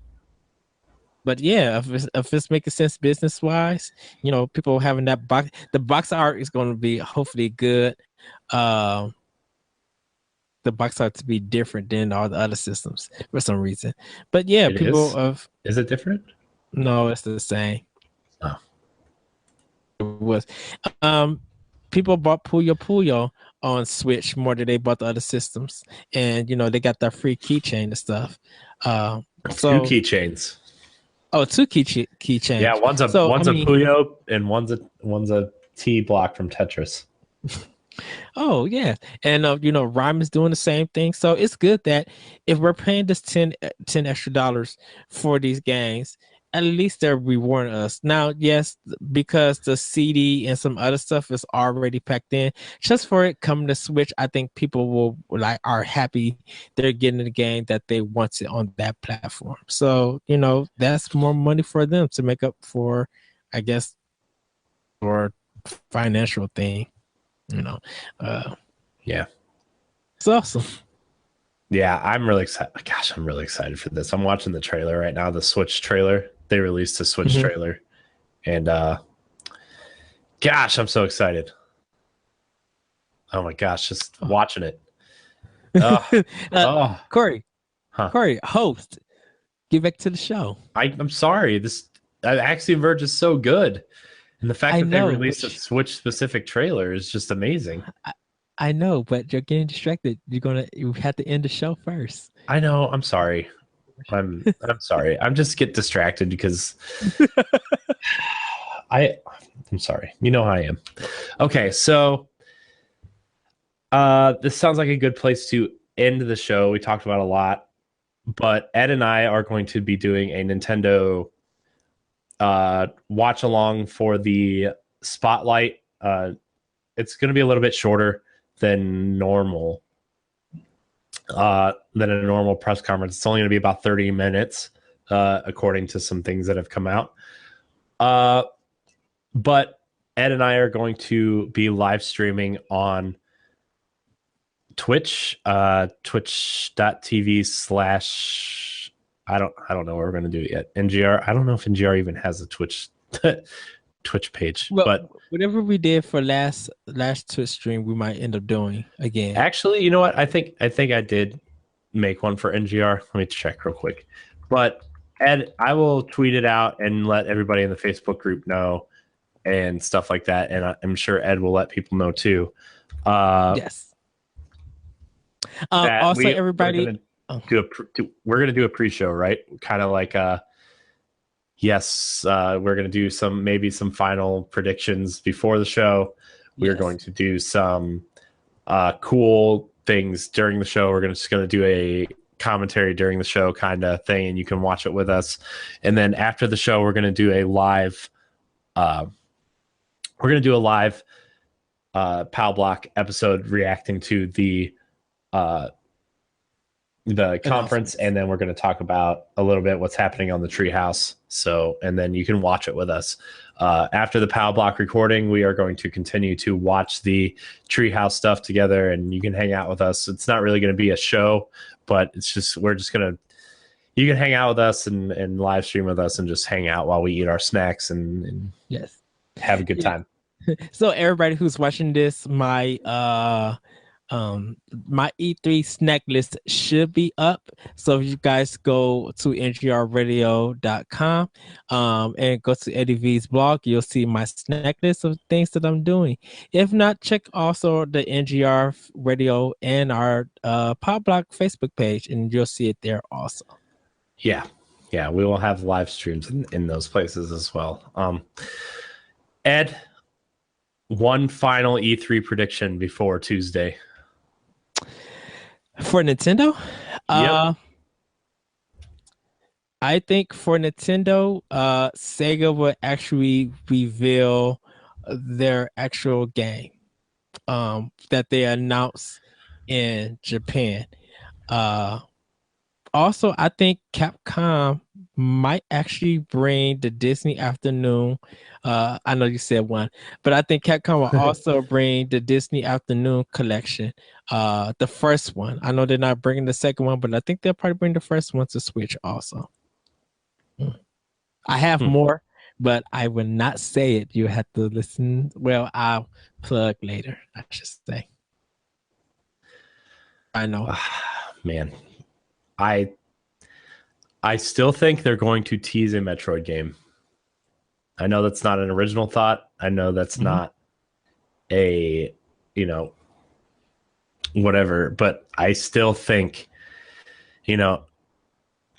Speaker 2: yeah, if it's making sense business wise, people having that box, the box art is going to be hopefully good. The box art to be different than all the other systems for some reason. But yeah,
Speaker 1: Is it different?
Speaker 2: No, it's the same.
Speaker 1: Oh.
Speaker 2: It was. People bought Puyo on Switch more than they bought the other systems, and they got that free keychain and stuff.
Speaker 1: Two keychains.
Speaker 2: Oh, two keychains.
Speaker 1: Yeah, one's a Puyo and one's a T block from Tetris.
Speaker 2: Oh yeah, and Rhyme is doing the same thing. So it's good that if we're paying this 10 extra dollars for these games, at least they're rewarding us. Now, yes, because the CD and some other stuff is already packed in, just for it coming to Switch, I think people are happy they're getting the game that they wanted on that platform. So that's more money for them to make up for, I guess, for financial thing.
Speaker 1: Yeah,
Speaker 2: it's awesome.
Speaker 1: Yeah, I'm really excited. Gosh, I'm really excited for this. I'm watching the trailer right now, the Switch trailer. They released a Switch trailer, and gosh, I'm so excited. Oh my gosh, just watching it.
Speaker 2: Corey, host, get back to the show.
Speaker 1: I'm sorry. This Axiom Verge is so good. And the fact that they released a Switch specific trailer is just amazing.
Speaker 2: I know, but you're getting distracted. You have to end the show first.
Speaker 1: I know. I'm sorry. I'm sorry. I'm just get distracted because I'm sorry. You know how I am. Okay, so this sounds like a good place to end the show. We talked about a lot, but Ed and I are going to be doing a Nintendo watch along for the spotlight. It's going to be a little bit shorter than normal, than a normal press conference. It's only going to be about 30 minutes, according to some things that have come out. But Ed and I are going to be live streaming on Twitch, twitch.tv/ I don't know what we're going to do yet. NGR. I don't know if NGR even has a Twitch page.
Speaker 2: Well,
Speaker 1: but
Speaker 2: whatever we did for last Twitch stream, we might end up doing again.
Speaker 1: Actually, you know what? I think I did make one for NGR. Let me check real quick. But Ed, I will tweet it out and let everybody in the Facebook group know and stuff like that. And I'm sure Ed will let people know too.
Speaker 2: Yes. Also, everybody.
Speaker 1: We're gonna do a pre-show, right? Kind of like yes, we're gonna do maybe some final predictions before the show. We're going to do some cool things during the show. We're just gonna do a commentary during the show kind of thing, and you can watch it with us. And then after the show, we're gonna do a live Pal Block episode reacting to the conference, and then we're going to talk about a little bit what's happening on the Treehouse. So, and then you can watch it with us. After the Power Block recording, we are going to continue to watch the Treehouse stuff together, and you can hang out with us. It's not really going to be a show, but it's just you can hang out with us and live stream with us and just hang out while we eat our snacks and
Speaker 2: yes,
Speaker 1: have a good time.
Speaker 2: So everybody who's watching this, my E3 snack list should be up. So if you guys go to ngrradio.com and go to Eddie V's blog, you'll see my snack list of things that I'm doing. If not, check also the NGR Radio and our Pop Block Facebook page, and you'll see it there also.
Speaker 1: Yeah, we will have live streams in those places as well. Ed, one final E3 prediction before Tuesday.
Speaker 2: For Nintendo?
Speaker 1: Yep.
Speaker 2: I think for Nintendo, Sega will actually reveal their actual game that they announced in Japan. Also, I think Capcom might actually bring the Disney Afternoon. I know you said one, but I think Capcom will also bring the Disney Afternoon collection. The first one. I know they're not bringing the second one, but I think they'll probably bring the first one to Switch also. I have more, but I will not say it. You have to listen. Well, I'll plug later, I should say. I know.
Speaker 1: Man. I still think they're going to tease a Metroid game. I know that's not an original thought. I know that's not a, whatever, but I still think, a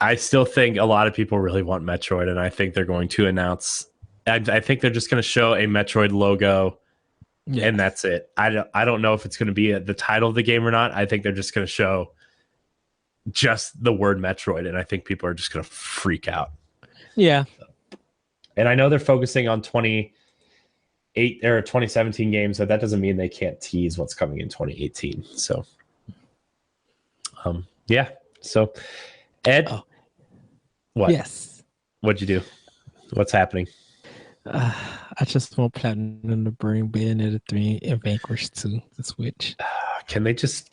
Speaker 1: lot of people really want Metroid, and I think they're going to announce, I think they're just going to show a Metroid logo, and that's it. I don't know if it's going to be the title of the game or not. I think they're just going to show just the word Metroid, and I think people are just going to freak out.
Speaker 2: Yeah.
Speaker 1: And I know they're focusing on 2017 games, but that doesn't mean they can't tease what's coming in 2018. So, yeah. So, Ed, what?
Speaker 2: Yes.
Speaker 1: What'd you do? What's happening?
Speaker 2: I just want Platinum to bring Bayonetta 3 and Vanquish 2 to Switch.
Speaker 1: Can they just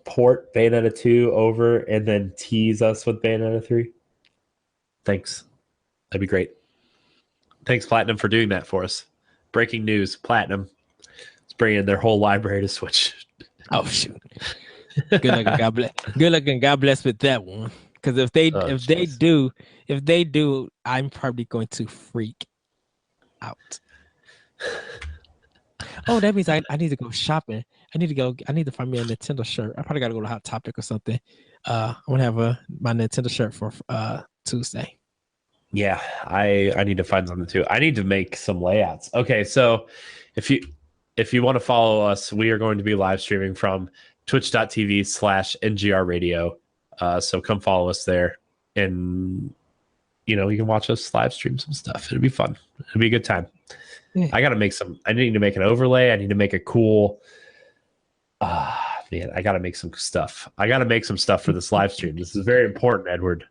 Speaker 1: port Bayonetta 2 over and then tease us with Bayonetta 3? Thanks. That'd be great. Thanks, Platinum, for doing that for us. Breaking news, Platinum is bringing their whole library to Switch.
Speaker 2: Oh, shoot. Good luck and God bless. Good luck and God bless with that one. Because if they do, I'm probably going to freak out. Oh, that means I need to go shopping. I need to find me a Nintendo shirt. I probably got to go to Hot Topic or something. I want to have my Nintendo shirt for Tuesday.
Speaker 1: Yeah, I need to find something too. I need to make some layouts. Okay, so if you want to follow us, we are going to be live streaming from twitch.tv/NGR Radio. So come follow us there, and you can watch us live stream some stuff. It'll be fun. It'll be a good time. Yeah. I need to make an overlay. I need to make a cool man, I gotta make some stuff. I gotta make some stuff for this live stream. This is very important, Edward.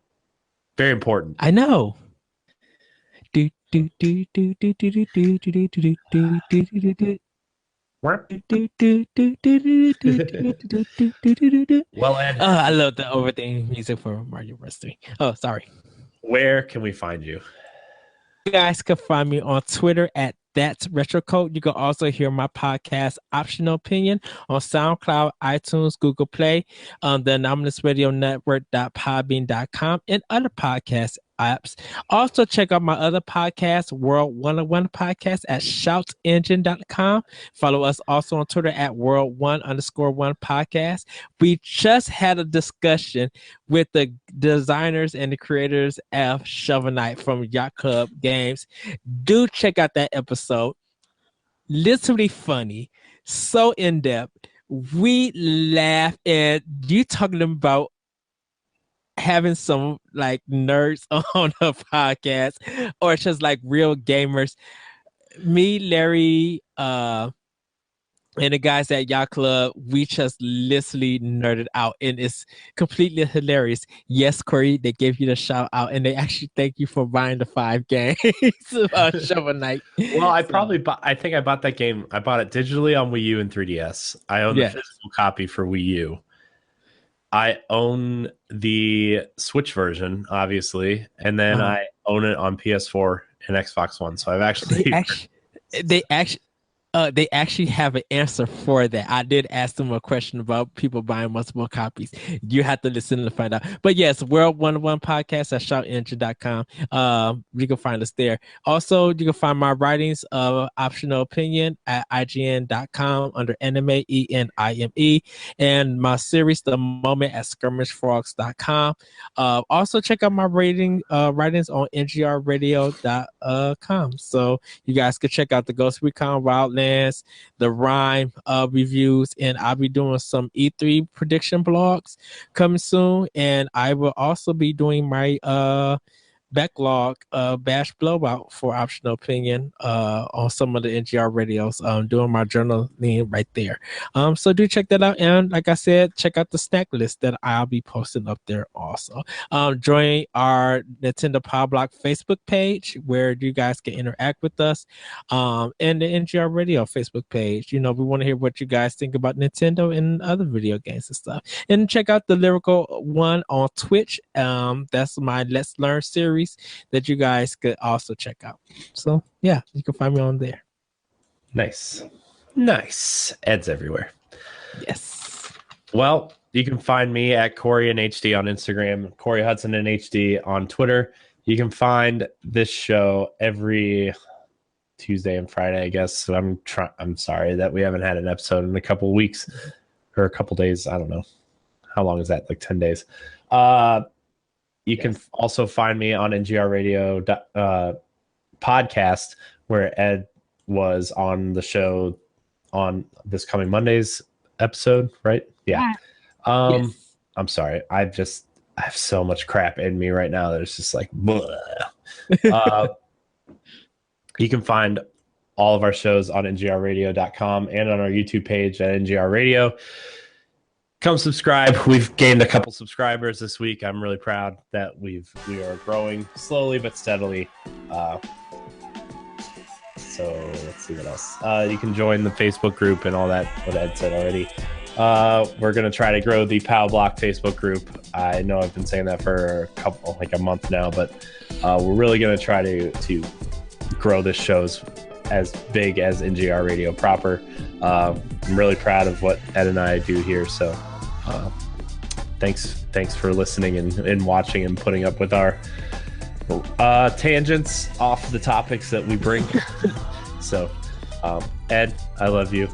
Speaker 1: Very important.
Speaker 2: I know. Well,
Speaker 1: Ed,
Speaker 2: I love the overthing music for Mario Bros. 3. Oh, sorry.
Speaker 1: Where can we find you?
Speaker 2: You guys can find me on Twitter at That's Retro Code. You can also hear my podcast, Optional Opinion, on SoundCloud, iTunes, Google Play, on the Anomalous Radio Network.podbean.com, and other podcast apps. Also, check out my other podcast, World 101 Podcast, at shoutengine.com. Follow us also on Twitter at World1_1 Podcast. We just had a discussion with the designers and the creators of Shovel Knight from Yacht Club Games. Do check out that episode. Literally funny, so in depth. We laugh at you talking about having some like nerds on a podcast, or just like real gamers. Me, Larry, And the guys at Yacht Club, we just literally nerded out, and it's completely hilarious. Yes, Corey, they gave you the shout out, and they actually thank you for buying the 5 games Shovel Knight.
Speaker 1: Well, I think I bought that game. I bought it digitally on Wii U and 3DS. I own the
Speaker 2: Yes.
Speaker 1: physical copy for Wii U. I own the Switch version, obviously, and then I own it on PS4 and Xbox One. So I've actually
Speaker 2: they actually have an answer for that. I did ask them a question about people buying multiple copies. You have to listen to find out. But yes, World 101 Podcast at shoutengine.com. You can find us there. Also, you can find my writings of Optional Opinion at IGN.com under anime, ENIME, and my series, The Moment, at skirmishfrogs.com. Also, check out my writings on ngrradio.com. So you guys can check out the Ghost Recon Wildlands, the Rhyme reviews, and I'll be doing some E3 prediction blogs coming soon. And I will also be doing my backlog bash blowout for Optional Opinion on some of the NGR radios, doing my journaling right there. So do check that out, and like I said, check out the snack list that I'll be posting up there also. Join our Nintendo Power Block Facebook page where you guys can interact with us, and the NGR Radio Facebook page. We want to hear what you guys think about Nintendo and other video games and stuff. And check out the Lyrical One on Twitch. That's my Let's Learn series that you guys could also check out. So yeah, you can find me on there.
Speaker 1: Nice. Ed's everywhere.
Speaker 2: Yes.
Speaker 1: Well, you can find me at Corey and HD on Instagram, Corey Hudson and HD on Twitter. You can find this show every Tuesday and Friday, I guess. So I'm sorry that we haven't had an episode in a couple of weeks or a couple days. I don't know. How long is that? Like 10 days. You can also find me on NGR Radio podcast, where Ed was on the show on this coming Monday's episode, right? Yeah. Yes. I'm sorry. I have so much crap in me right now that it's just like, you can find all of our shows on ngrradio.com and on our YouTube page at NGR Radio. Come subscribe. We've gained a couple subscribers this week. I'm really proud that we are growing slowly but steadily. So let's see what else. You can join the Facebook group and all that, what Ed said already. We're going to try to grow the POW Block Facebook group. I know I've been saying that for a month now, but we're really going to try to grow this show as big as NGR Radio proper. I'm really proud of what Ed and I do here. So thanks for listening and watching and putting up with our tangents off the topics that we bring. So Ed, I love you.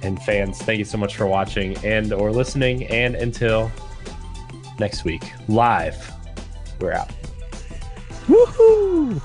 Speaker 1: And fans, thank you so much for watching and or listening. And until next week, live, we're out.
Speaker 2: Woohoo!